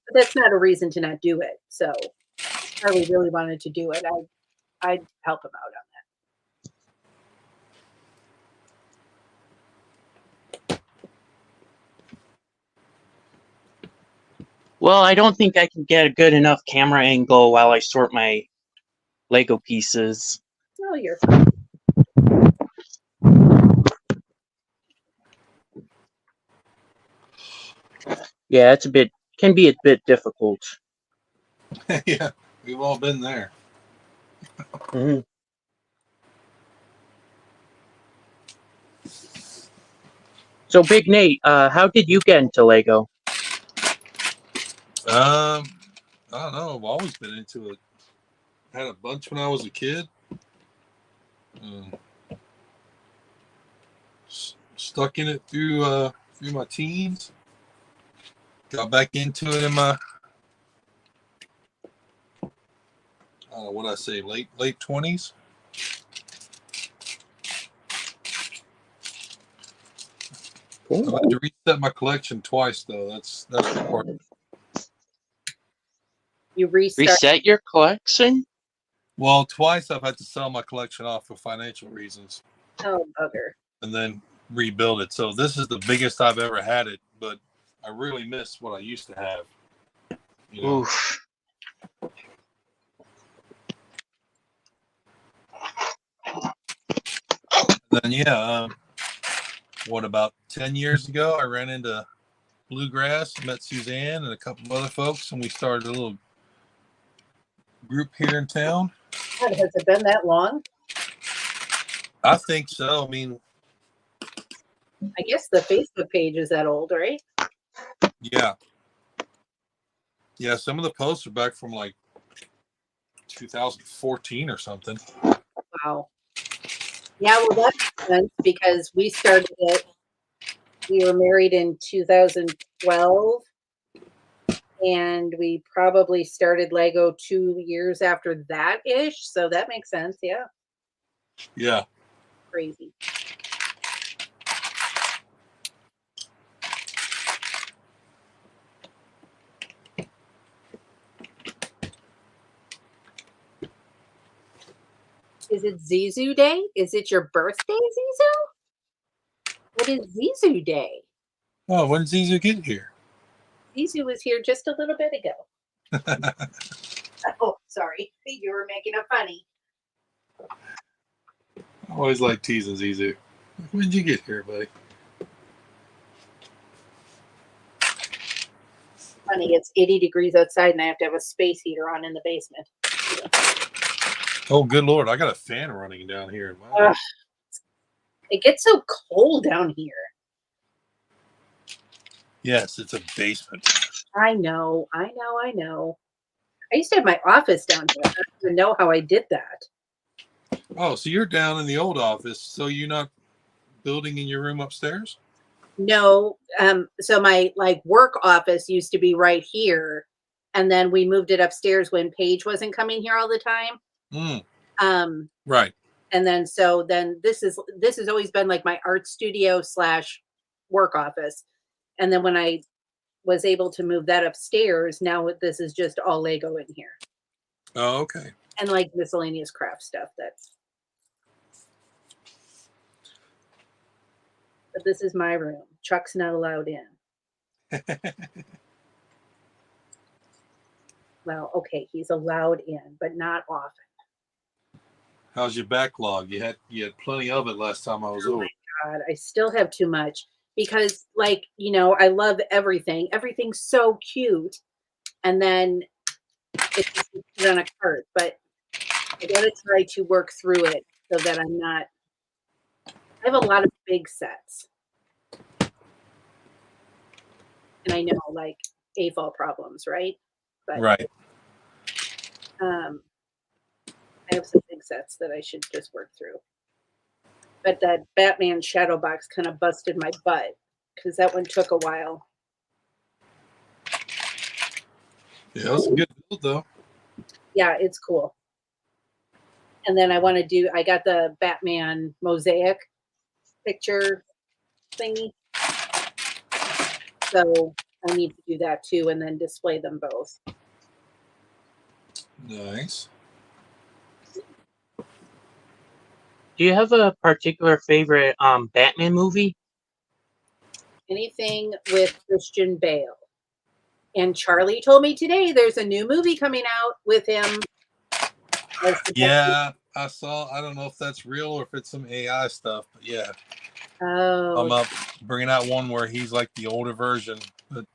But that's not a reason to not do it. So if Charlie really wanted to do it, I'd help him out on that. Well, I don't think I can get a good enough camera angle while I sort my Lego pieces. Oh, you're fine. Yeah, can be a bit difficult. Yeah, we've all been there. Mm-hmm. So, Big Nate, how did you get into Lego? I don't know. I've always been into it. Had a bunch when I was a kid. Stuck in it through my teens. Got back into it in my what I say, late 20s. Cool. I've had to reset my collection twice though. That's the part. You Reset your collection? Well, twice I've had to sell my collection off for financial reasons. Oh, bugger. And then rebuild it. So this is the biggest I've ever had it, but I really miss what I used to have. Oof. And then about 10 years ago I ran into Bluegrass, met Suzanne and a couple of other folks, and we started a little group here in town. God, has it been that long? I think so. I mean, I guess the Facebook page is that old, right? yeah. Yeah, some of the posts are back from like 2014 or something. Wow. Yeah, well, that makes sense because we started it. We were married in 2012, and we probably started Lego 2 years after that ish. So that makes sense. Yeah. Yeah. Crazy. Is it Zizou Day? Is it your birthday, Zizou? What is Zizou Day? Oh, when did Zizou get here? Zizou was here just a little bit ago. Oh, sorry. You were making a funny. I always like teasing Zizou. When did you get here, buddy? Funny, it's 80 degrees outside and I have to have a space heater on in the basement. Oh, good Lord. I got a fan running down here. It gets so cold down here. Yes, it's a basement. I know. I used to have my office down here. I don't even know how I did that. Oh, so you're down in the old office. So you're not building in your room upstairs? No. So my work office used to be right here. And then we moved it upstairs when Paige wasn't coming here all the time. Right. And then this has always been like my art studio / work office. And then when I was able to move that upstairs, now this is just all Lego in here. Oh, okay. And like miscellaneous craft stuff but this is my room. Chuck's not allowed in. Well, okay, he's allowed in, but not often. How's your backlog? You had plenty of it last time I was over. Oh my God, I still have too much because I love everything. Everything's so cute. And then it's just put on a cart, but I gotta try to work through it so that I'm not. I have a lot of big sets, and I know AFOL problems, right? But right. I have some big sets that I should just work through. But that Batman shadow box kind of busted my butt because that one took a while. Yeah, that's a good build though. Yeah, it's cool. And then I got the Batman mosaic picture thingy. So I need to do that too and then display them both. Nice. Do you have a particular favorite Batman movie? Anything with Christian Bale. And Charlie told me today there's a new movie coming out with him. Yeah, I saw. I don't know if that's real or if it's some AI stuff, but yeah. Oh. I'm up bringing out one where he's like the older version, but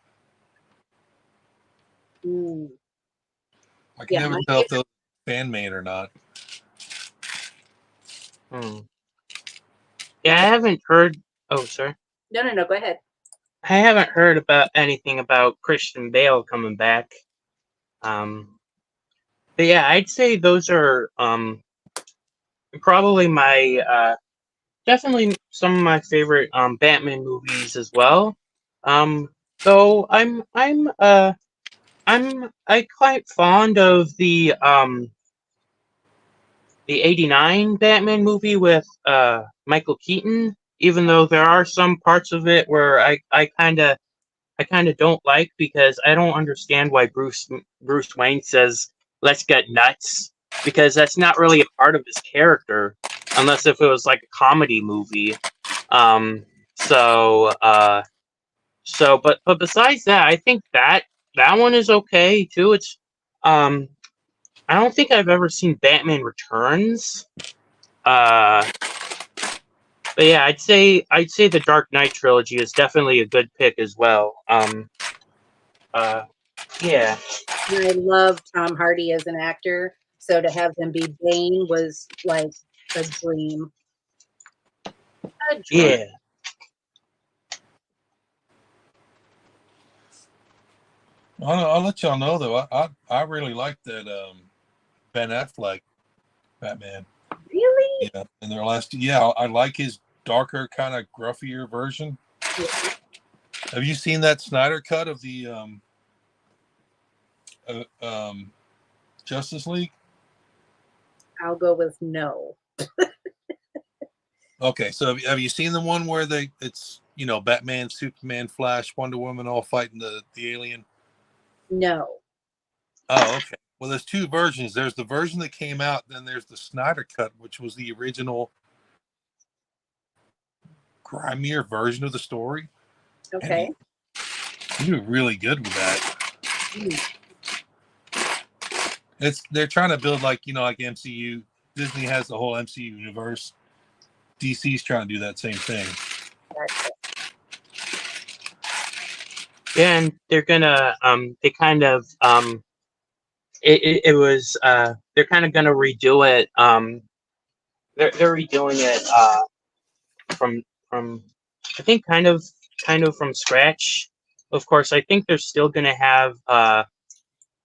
I can never tell if they're fan made or not. Yeah, I haven't heard. Oh, sorry. No, go ahead. I haven't heard about anything about Christian Bale coming back. But yeah, I'd say those are probably my definitely some of my favorite Batman movies as well. Though I'm quite fond of the '89 Batman movie with Michael Keaton, even though there are some parts of it where I kind of don't like because I don't understand why Bruce Wayne says let's get nuts, because that's not really a part of his character unless if it was like a comedy movie. But besides that, I think that one is okay too. It's I don't think I've ever seen Batman Returns. But yeah, I'd say the Dark Knight trilogy is definitely a good pick as well. Yeah. And I love Tom Hardy as an actor, so to have him be Bane was like a dream. Yeah. I'll let y'all know though. I really like that Ben Affleck Batman. Really? Yeah, in their last. Yeah, I like his darker, kind of gruffier version. Yeah. Have you seen that Snyder cut of the Justice League? I'll go with no. Okay, so have you seen the one where it's Batman, Superman, Flash, Wonder Woman all fighting the alien? No. Oh, okay. Well, there's two versions. There's the version that came out, then there's the Snyder cut, which was the original grimier version of the story. Okay. He was really good with that. They're trying to build like MCU. Disney has the whole MCU universe. DC's trying to do that same thing. Yeah, and they're gonna they kind of it was they're kind of gonna redo it. They're redoing it from I think kind of from scratch. Of course, I think they're still gonna have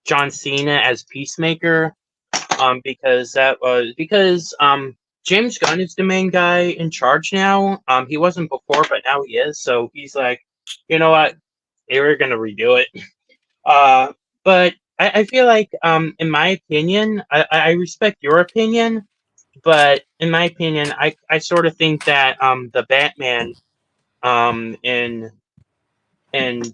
John Cena as Peacemaker, because James Gunn is the main guy in charge now. He wasn't before, but now he is. So he's like, you know what? They were gonna redo it. But I feel like, in my opinion, I respect your opinion, but in my opinion, I sort of think that the Batman in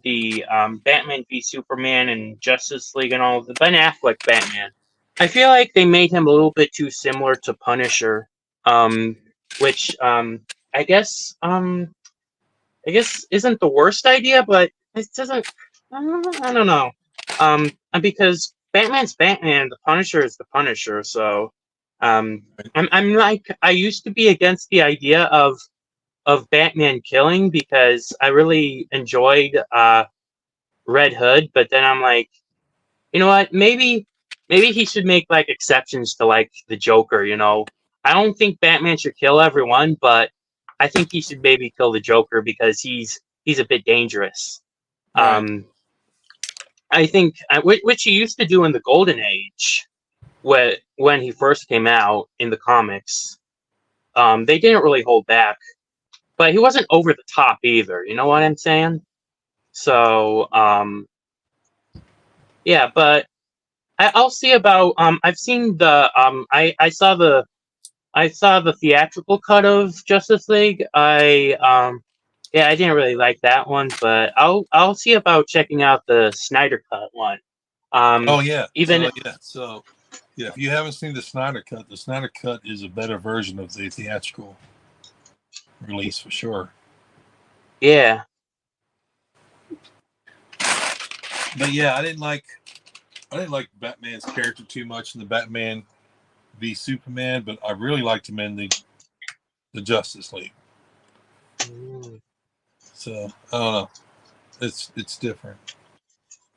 the Batman v Superman and Justice League and all of the Ben Affleck Batman, I feel like they made him a little bit too similar to Punisher, which I guess isn't the worst idea, but it doesn't. I don't know. Because Batman's Batman, the Punisher is the Punisher. So, I'm like, I used to be against the idea of Batman killing because I really enjoyed Red Hood, but then I'm like, you know what? Maybe he should make like exceptions to like the Joker. I don't think Batman should kill everyone, but I think he should maybe kill the Joker because he's a bit dangerous. Right. I think which he used to do in the Golden Age. when he first came out in the comics, they didn't really hold back, but he wasn't over the top either. You know what I'm saying? So yeah, but I'll see about I've seen the I saw the theatrical cut of Justice League. Yeah, I didn't really like that one, but I'll see about checking out the Snyder cut one. Oh yeah. Even So yeah, if you haven't seen the Snyder Cut is a better version of the theatrical release for sure. yeah. But yeah, I didn't like Batman's character too much in the Batman v Superman, but I really liked him in the Justice League. So I don't know. It's different.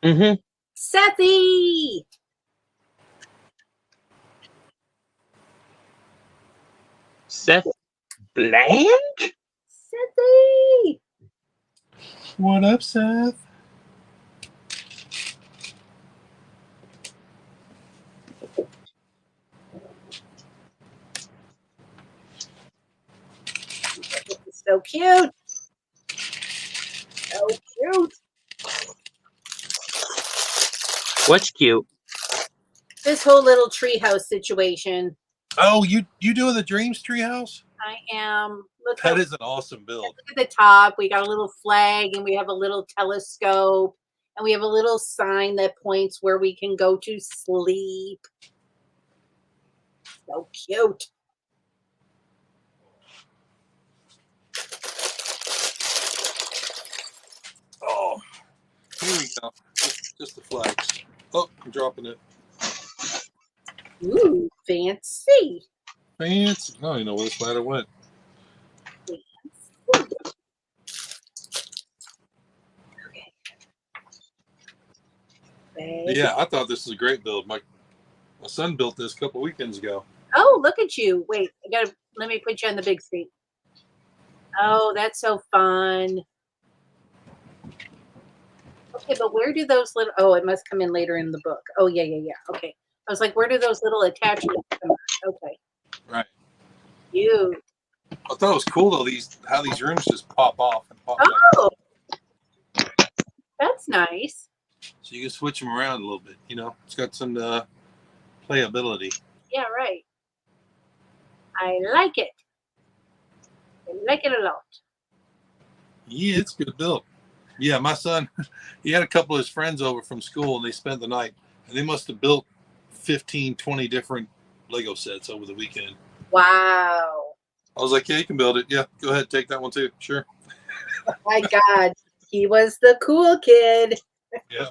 Mm-hmm. Sethy! Seth Bland? Sethy! What up, Seth? So cute! So cute! What's cute? This whole little treehouse situation. Oh, you doing the Dreams treehouse? I am. Look That is an awesome build. Look at the top. We got a little flag, and we have a little telescope, and we have a little sign that points where we can go to sleep. So cute. Oh, here we go. Just the flags. Oh, I'm dropping it. Ooh, fancy. Fancy. I don't even know where this ladder went. Okay. Yeah, I thought this was a great build. My son built this a couple weekends ago. Oh, look at you. Wait, let me put you on the big screen. Oh, that's so fun. Okay, but where do those little, oh, it must come in later in the book. Oh, yeah. Okay. I was like, where do those little attachments come in? Okay. Right. You. I thought it was cool though, how these rooms just pop off and pop Oh, that's nice. So you can switch them around a little bit. You know, it's got some playability. Yeah, right. I like it. I like it a lot. Yeah, it's a good build. Yeah, my son, he had a couple of his friends over from school and they spent the night and they must have built 15, 20 different Lego sets over the weekend. Wow. I was like, yeah, you can build it. Yeah, go ahead, take that one too. Sure. My God, he was the cool kid. Yeah.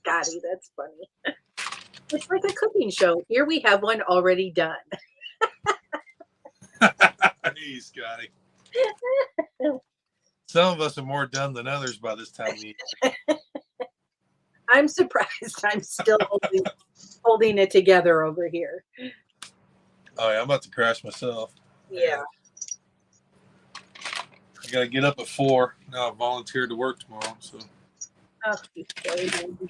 Scotty, that's funny. It's like a cooking show. Here we have one already done. Hey, Scotty. Some of us are more done than others by this time of year. I'm surprised I'm still holding it together over here. Oh yeah, I'm about to crash myself. Yeah. I gotta get up at 4. Now I volunteered to work tomorrow, so. Oh, you silly baby.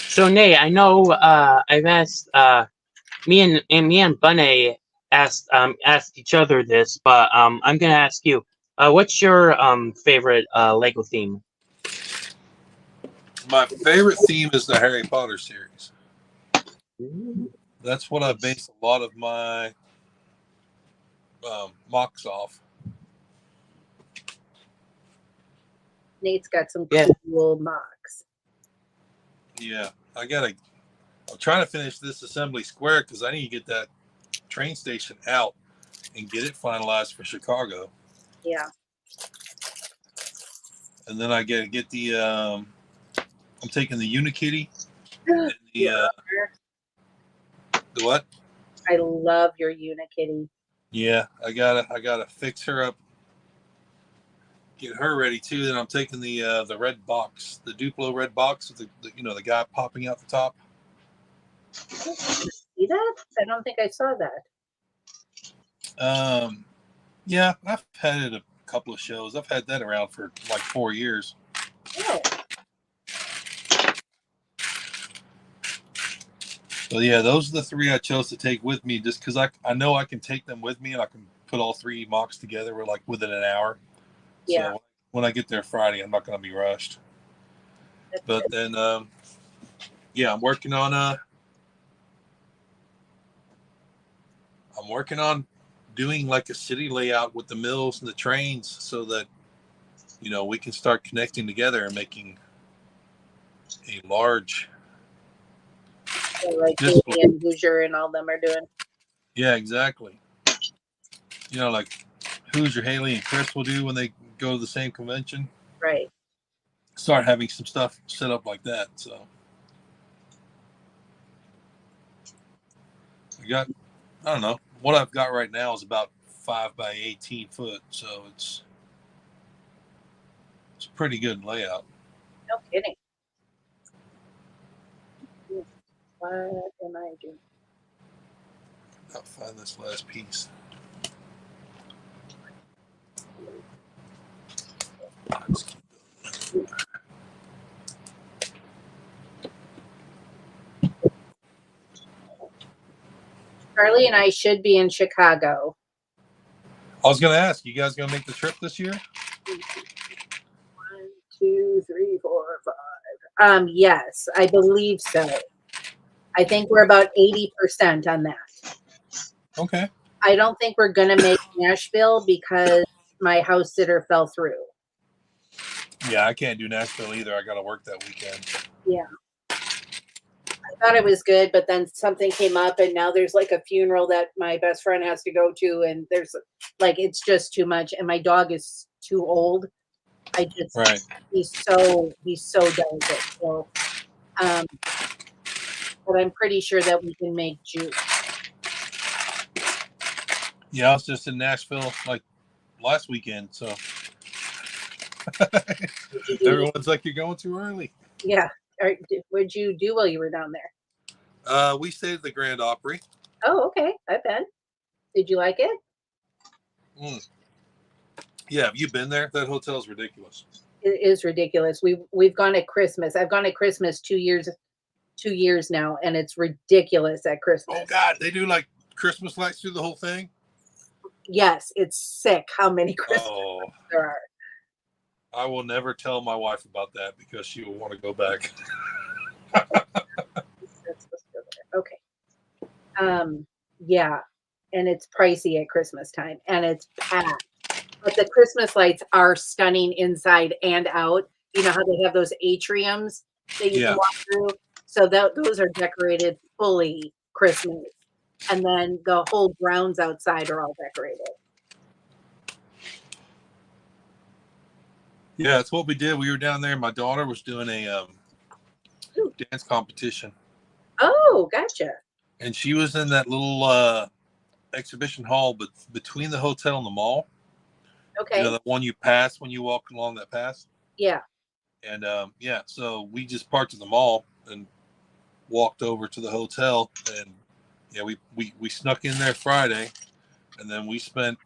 So Nay, I know I've asked me and Bunneh asked each other this, but I'm gonna ask you, what's your favorite Lego theme? My favorite theme is the Harry Potter series. That's what I base a lot of my mocks off. Nate's got some cool mocks. Yeah, I'm trying to finish this assembly square because I need to get that train station out and get it finalized for Chicago. Yeah. And then I get the I'm taking the Unikitty and the what? I love your Unikitty. Yeah, I gotta fix her up, get her ready too. Then I'm taking the red box, the Duplo red box with the guy popping out the top. See that? I don't think I saw that. Yeah, I've had it a couple of shows. I've had that around for like 4 years. Oh, So yeah, those are the three I chose to take with me, just because I know I can take them with me and I can put all three mocks together like within an hour. yeah. So when I get there Friday, I'm not going to be rushed. That's But good. then yeah, I'm working on doing like a city layout with the mills and the trains, so that we can start connecting together and making a large So, like display. Haley and Hoosier and all them are doing. Yeah, exactly. Like Hoosier, Haley, and Chris will do when they go to the same convention. Right. Start having some stuff set up like that. So I don't know, what I've got right now is about 5 by 18 foot, so it's a pretty good layout. No kidding. What am I doing? I'll find this last piece. Charlie and I should be in Chicago. I was going to ask, you guys going to make the trip this year? 1, 2, 3, 4, 5. Yes, I believe so. I think we're about 80% on that. Okay. I don't think we're gonna make Nashville because my house sitter fell through. Yeah, I can't do Nashville either. I got to work that weekend. Yeah. I thought it was good, but then something came up and now there's like a funeral that my best friend has to go to, and there's like it's just too much, and my dog is too old. Right. He's so delicate. So but I'm pretty sure that we can make June. Yeah, I was just in Nashville like last weekend, so everyone's like, you're going too early. Yeah. What'd you do while you were down there? We stayed at the Grand Opry. Oh, okay. I've been. Did you like it? Yeah, have you been there? That hotel's ridiculous. It is ridiculous. We've gone at Christmas. I've gone at Christmas 2 years now, and it's ridiculous at Christmas. Oh God, they do like Christmas lights through the whole thing. Yes, it's sick how many Christmas lights there are. I will never tell my wife about that because she will want to go back. Okay. Yeah, and it's pricey at Christmas time, and it's packed. But the Christmas lights are stunning inside and out. You know how they have those atriums that you can walk through? So those are decorated fully Christmas. And then the whole grounds outside are all decorated. Yeah, that's what we did. We were down there. My daughter was doing a dance competition. Oh, gotcha. And she was in that little exhibition hall, but between the hotel and the mall. Okay. The one you pass when you walk along that path. Yeah. And yeah, so we just parked at the mall and walked over to the hotel, and yeah, we snuck in there Friday, and then we spent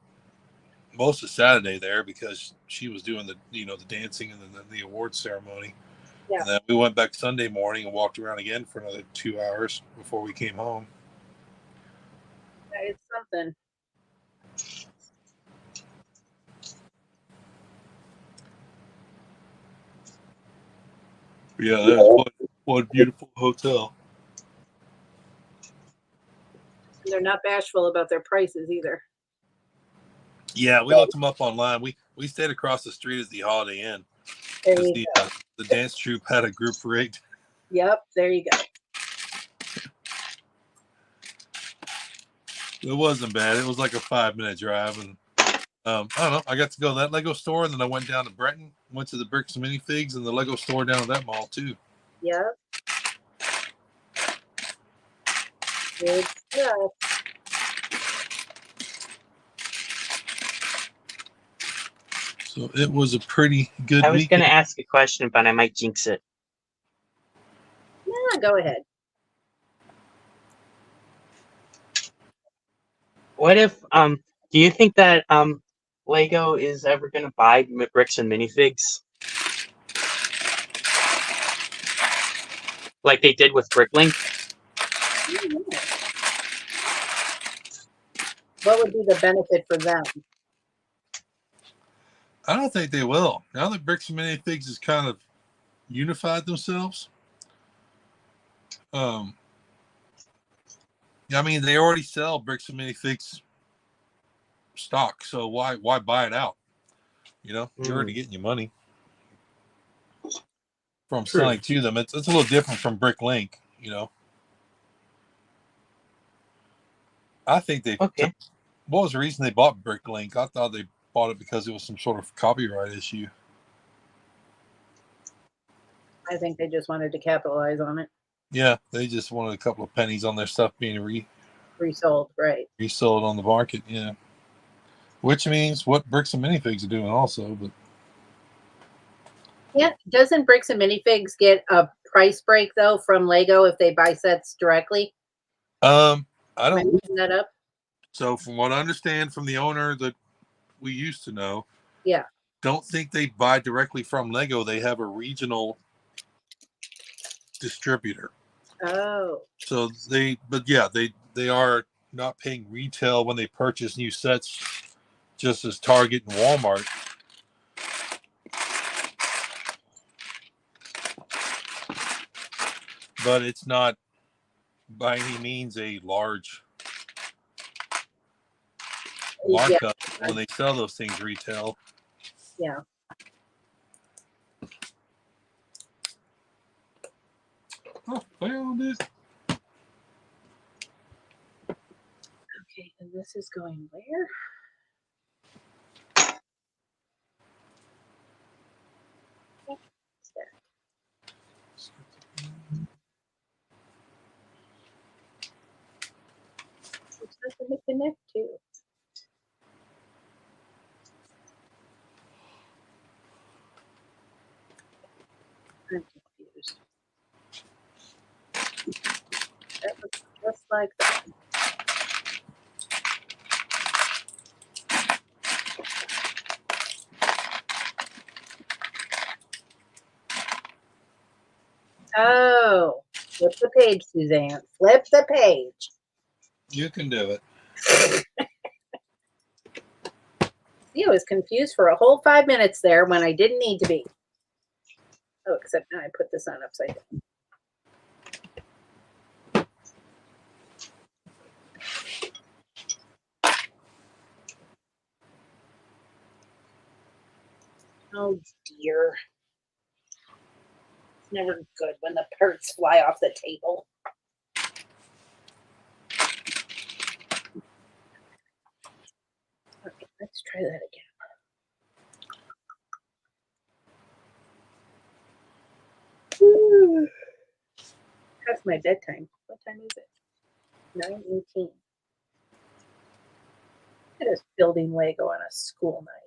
most of Saturday there because she was doing the dancing and the award ceremony. Yeah. And then we went back Sunday morning and walked around again for another 2 hours before we came home. That is something. Yeah, that is one beautiful hotel. And they're not bashful about their prices either. Yeah, we looked them up online. We stayed across the street at the Holiday Inn. The dance troupe had a group rate. Yep, there you go. It wasn't bad. It was like a 5-minute drive, and I don't know. I got to go to that Lego store, and then I went down to Breton, went to the Bricks and Minifigs, and the Lego store down at that mall too. Yep. Good stuff. So it was a pretty good I was going weekend. to ask a question, but I might jinx it. Yeah, go ahead. What if do you think that Lego is ever going to buy bricks and minifigs like they did with Bricklink? What would be the benefit for them? I don't think they will. Now that Bricks and Minifigs has kind of unified themselves. Yeah, I mean they already sell Bricks and Minifigs stock, so why buy it out? You know, you're already getting your money from True. selling to them. It's a little different from Bricklink, you know. I think they. Okay. What was the reason they bought Bricklink? I thought they bought it because it was some sort of copyright issue. I think they just wanted to capitalize on it. Yeah, they just wanted a couple of pennies on their stuff being Resold, right? resold on the market. Yeah, which means what Bricks and Minifigs are doing also. But Yeah, doesn't Bricks and Minifigs get a price break though from Lego if they buy sets directly? I Am I don't. making that up? So from what I understand from the owner that we used to know, Yeah. don't think they buy directly from Lego. They have a regional distributor. Oh. So they are not paying retail when they purchase new sets, just as Target and Walmart. But it's not by any means a large markup when they sell those things retail. Yeah. Oh, found it. Okay, and this is going where? It's nothing to connect to. I'm confused. That looks just like that. Oh, flip the page, Suzanne. Flip the page. You can do it. See, I was confused for a whole 5 minutes there when I didn't need to be. Oh, except now I put this on upside down. Oh dear. It's never good when the parts fly off the table. Okay, let's try that again. That's my bedtime. What time is it? 9:18. It is building Lego on a school night.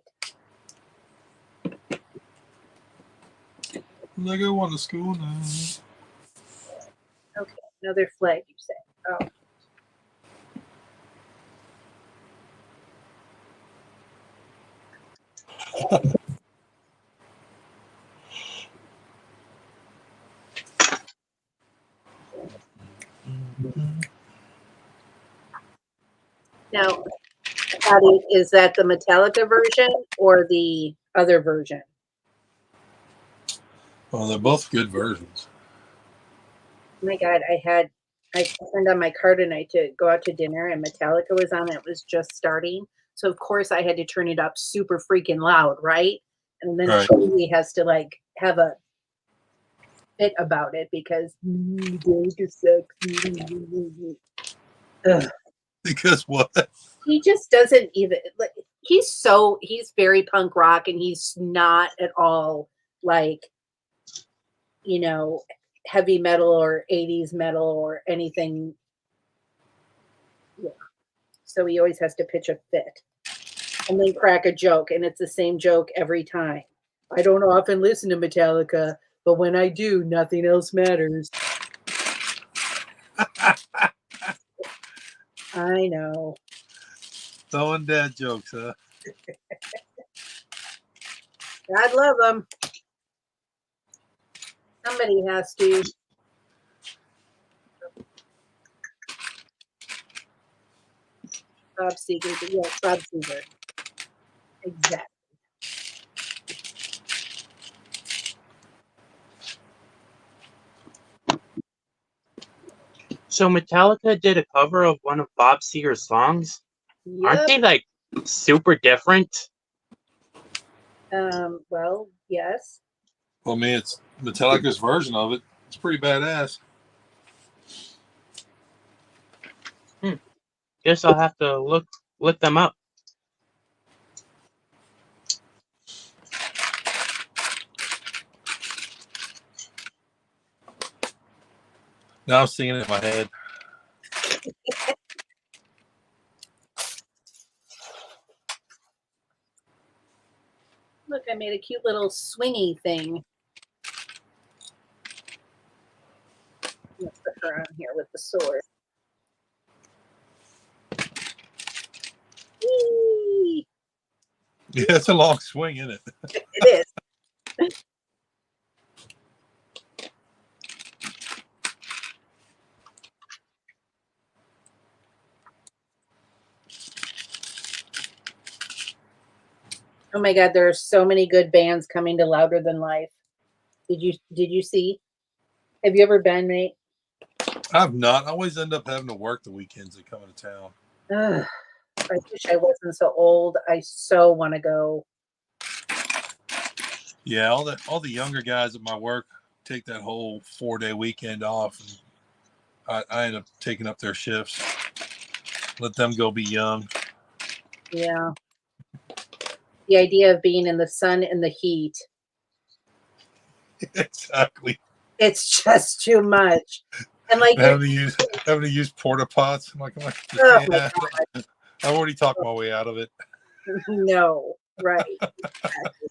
Lego on the school now. Okay, another flag, you say. Oh. Now, Patty, is that the Metallica version or the other version? Well, they're both good versions. Oh my God, I turned on my car tonight to go out to dinner and Metallica was on. It was just starting. So, of course, I had to turn it up super freaking loud, right? And then Right. Julie has to like have a fit about it because Metallica sucks. Ugh. Because what? He just doesn't even like he's very punk rock and he's not at all like heavy metal or 80s metal or anything. Yeah. So he always has to pitch a fit. and then crack a joke, and it's the same joke every time. I don't often listen to Metallica, but when I do, nothing else matters. I know. Throwing dad jokes, huh? God love them. Somebody has to. Bob Seger. Yes, Bob Seger. Exactly. So Metallica did a cover of one of Bob Seger's songs. Aren't Yep. they like super different? Well, yes. Well, I mean, it's Metallica's version of it. It's pretty badass. Guess I'll have to look them up. Now I'm singing it in my head. Look, I made a cute little swingy thing. Let's put her on here with the sword. Whee! Yeah, it's a long swing, isn't it? It is. Oh my God, there are so many good bands coming to Louder Than Life. Did you see? Have you ever been, mate? I've not. I always end up having to work the weekends they come into town. Ugh, I wish I wasn't so old. I so want to go. Yeah, all the younger guys at my work take that whole 4-day weekend off, and I end up taking up their shifts. Let them go be young. Yeah. The idea of being in the sun and the heat, Exactly. it's just too much. And like, Having to use porta pots. I'm like, oh my yeah, I've already talked my way out of it. no, right. Exactly.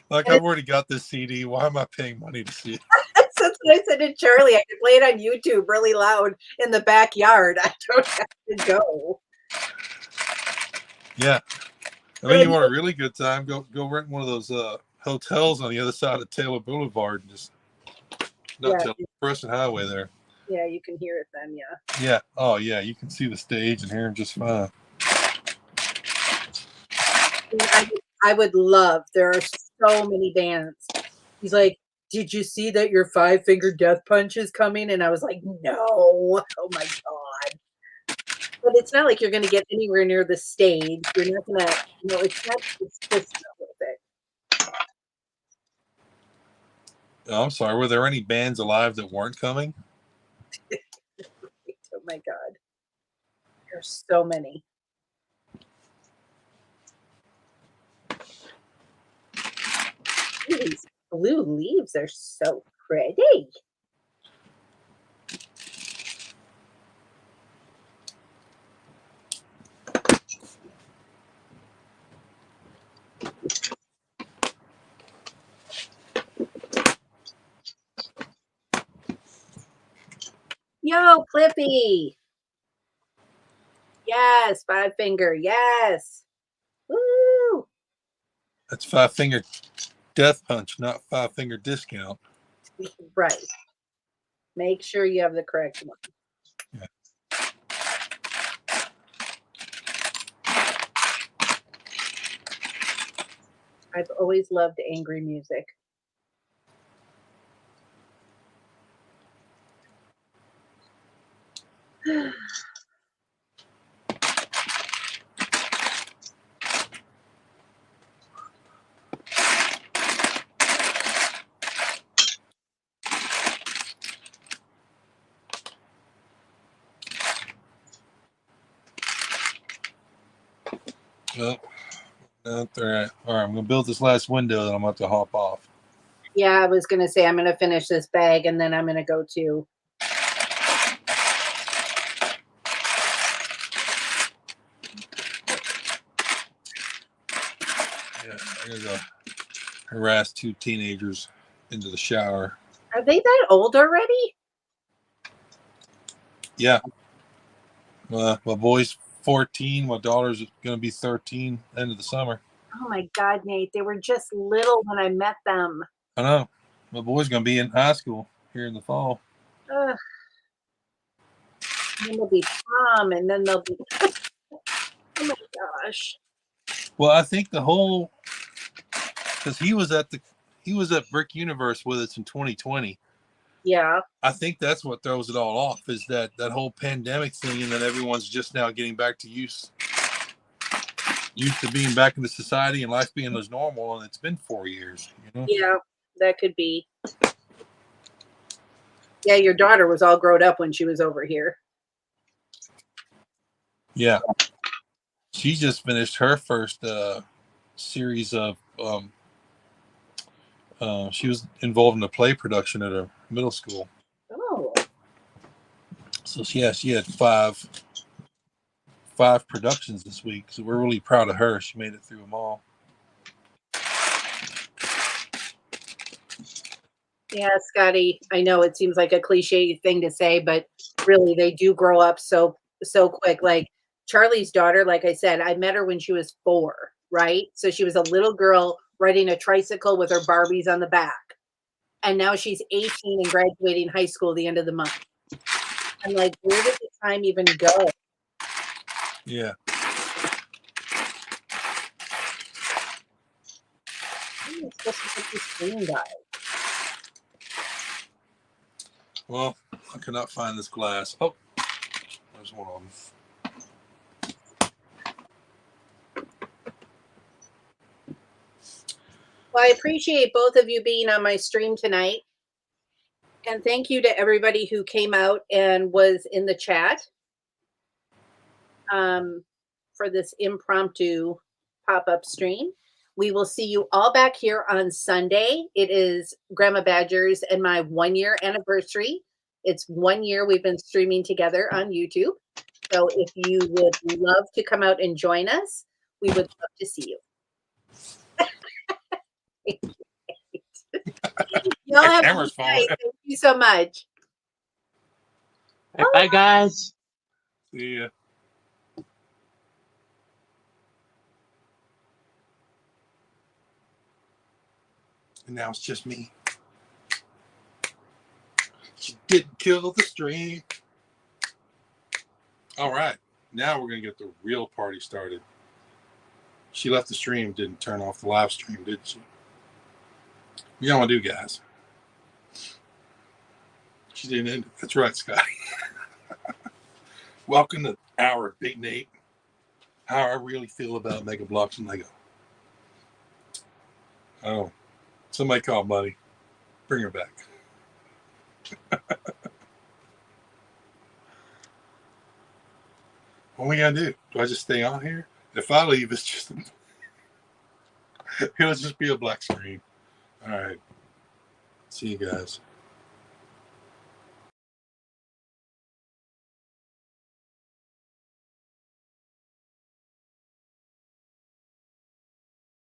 Like, And I've already got this CD. Why am I paying money to see it? that's what I said to Charlie. I could play it on YouTube really loud in the backyard. I don't have to go. Yeah. I mean, you want a really good time, go rent one of those hotels on the other side of Taylor Boulevard and just not Taylor, Crescent Highway there. Yeah, you can hear it then, yeah. Yeah. Oh, yeah. You can see the stage and hear them just fine. I would love. There are so many bands. He's like, "Did you see that your 5-finger death punch is coming?" And I was like, "No, oh my God!" But it's not like you're going to get anywhere near the stage. You're not going to, it's not. It's just not worth it. Oh, I'm sorry. Were there any bands alive that weren't coming? Oh my God, there's so many. These blue leaves are so pretty. Yo, Clippy. Yes, 5-finger. Yes. Woo. That's 5-finger death punch, not 5-finger discount. Right. Make sure you have the correct one. Yeah. I've always loved angry music. Well, all right. I'm going to build this last window, then I'm going to have to hop off. Yeah, I was going to say I'm going to finish this bag and then I'm going to go to. Yeah, I gotta go harass 2 teenagers into the shower. Are they that old already? Yeah. My boy's 14. My daughter's gonna be 13 end of the summer. Oh my God, Nate. They were just little when I met them. I know. My boy's gonna be in high school here in the fall. Ugh. And then they'll be Tom, and then they'll be. Oh my gosh. Well, I think the whole because he was at Brick Universe with us in 2020. Yeah. I think that's what throws it all off is that whole pandemic thing, and then everyone's just now getting back to used to being back into society and life being as normal, and it's been 4 years. You know? Yeah, that could be. Yeah, your daughter was all grown up when she was over here. Yeah. She just finished her first series of. She was involved in a play production at a middle school. Oh. So she had five productions this week. So we're really proud of her. She made it through them all. Yeah, Scotty, I know it seems like a cliche thing to say, but really they do grow up so quick. Like Charlie's daughter, like I said, I met her when she was 4, right? So she was a little girl riding a tricycle with her Barbies on the back. And now she's 18 and graduating high school the end of the month. I'm like, where did the time even go? Yeah. I'm supposed to put this screen guy. Well, I cannot find this glass. Oh, there's one of them. Well, I appreciate both of you being on my stream tonight. And thank you to everybody who came out and was in the chat for this impromptu pop-up stream. We will see you all back here on Sunday. It is Grandma Badgers and my 1-year anniversary. It's 1 year we've been streaming together on YouTube. So if you would love to come out and join us, we would love to see you. Y'all have a good night. Thank you so much. Bye, guys. See ya. And now it's just me. She didn't kill the stream. All right. Now we're going to get the real party started. She left the stream, didn't turn off the live stream, did she? You know what I do, guys. She didn't end it. That's right, Scotty. Welcome to our Big Nate. How I really feel about Mega Blocks and Lego. Oh, somebody call Buddy. Bring her back. What we gotta do? Do I just stay on here? If I leave, it's just it'll just be a black screen. All right. See you guys.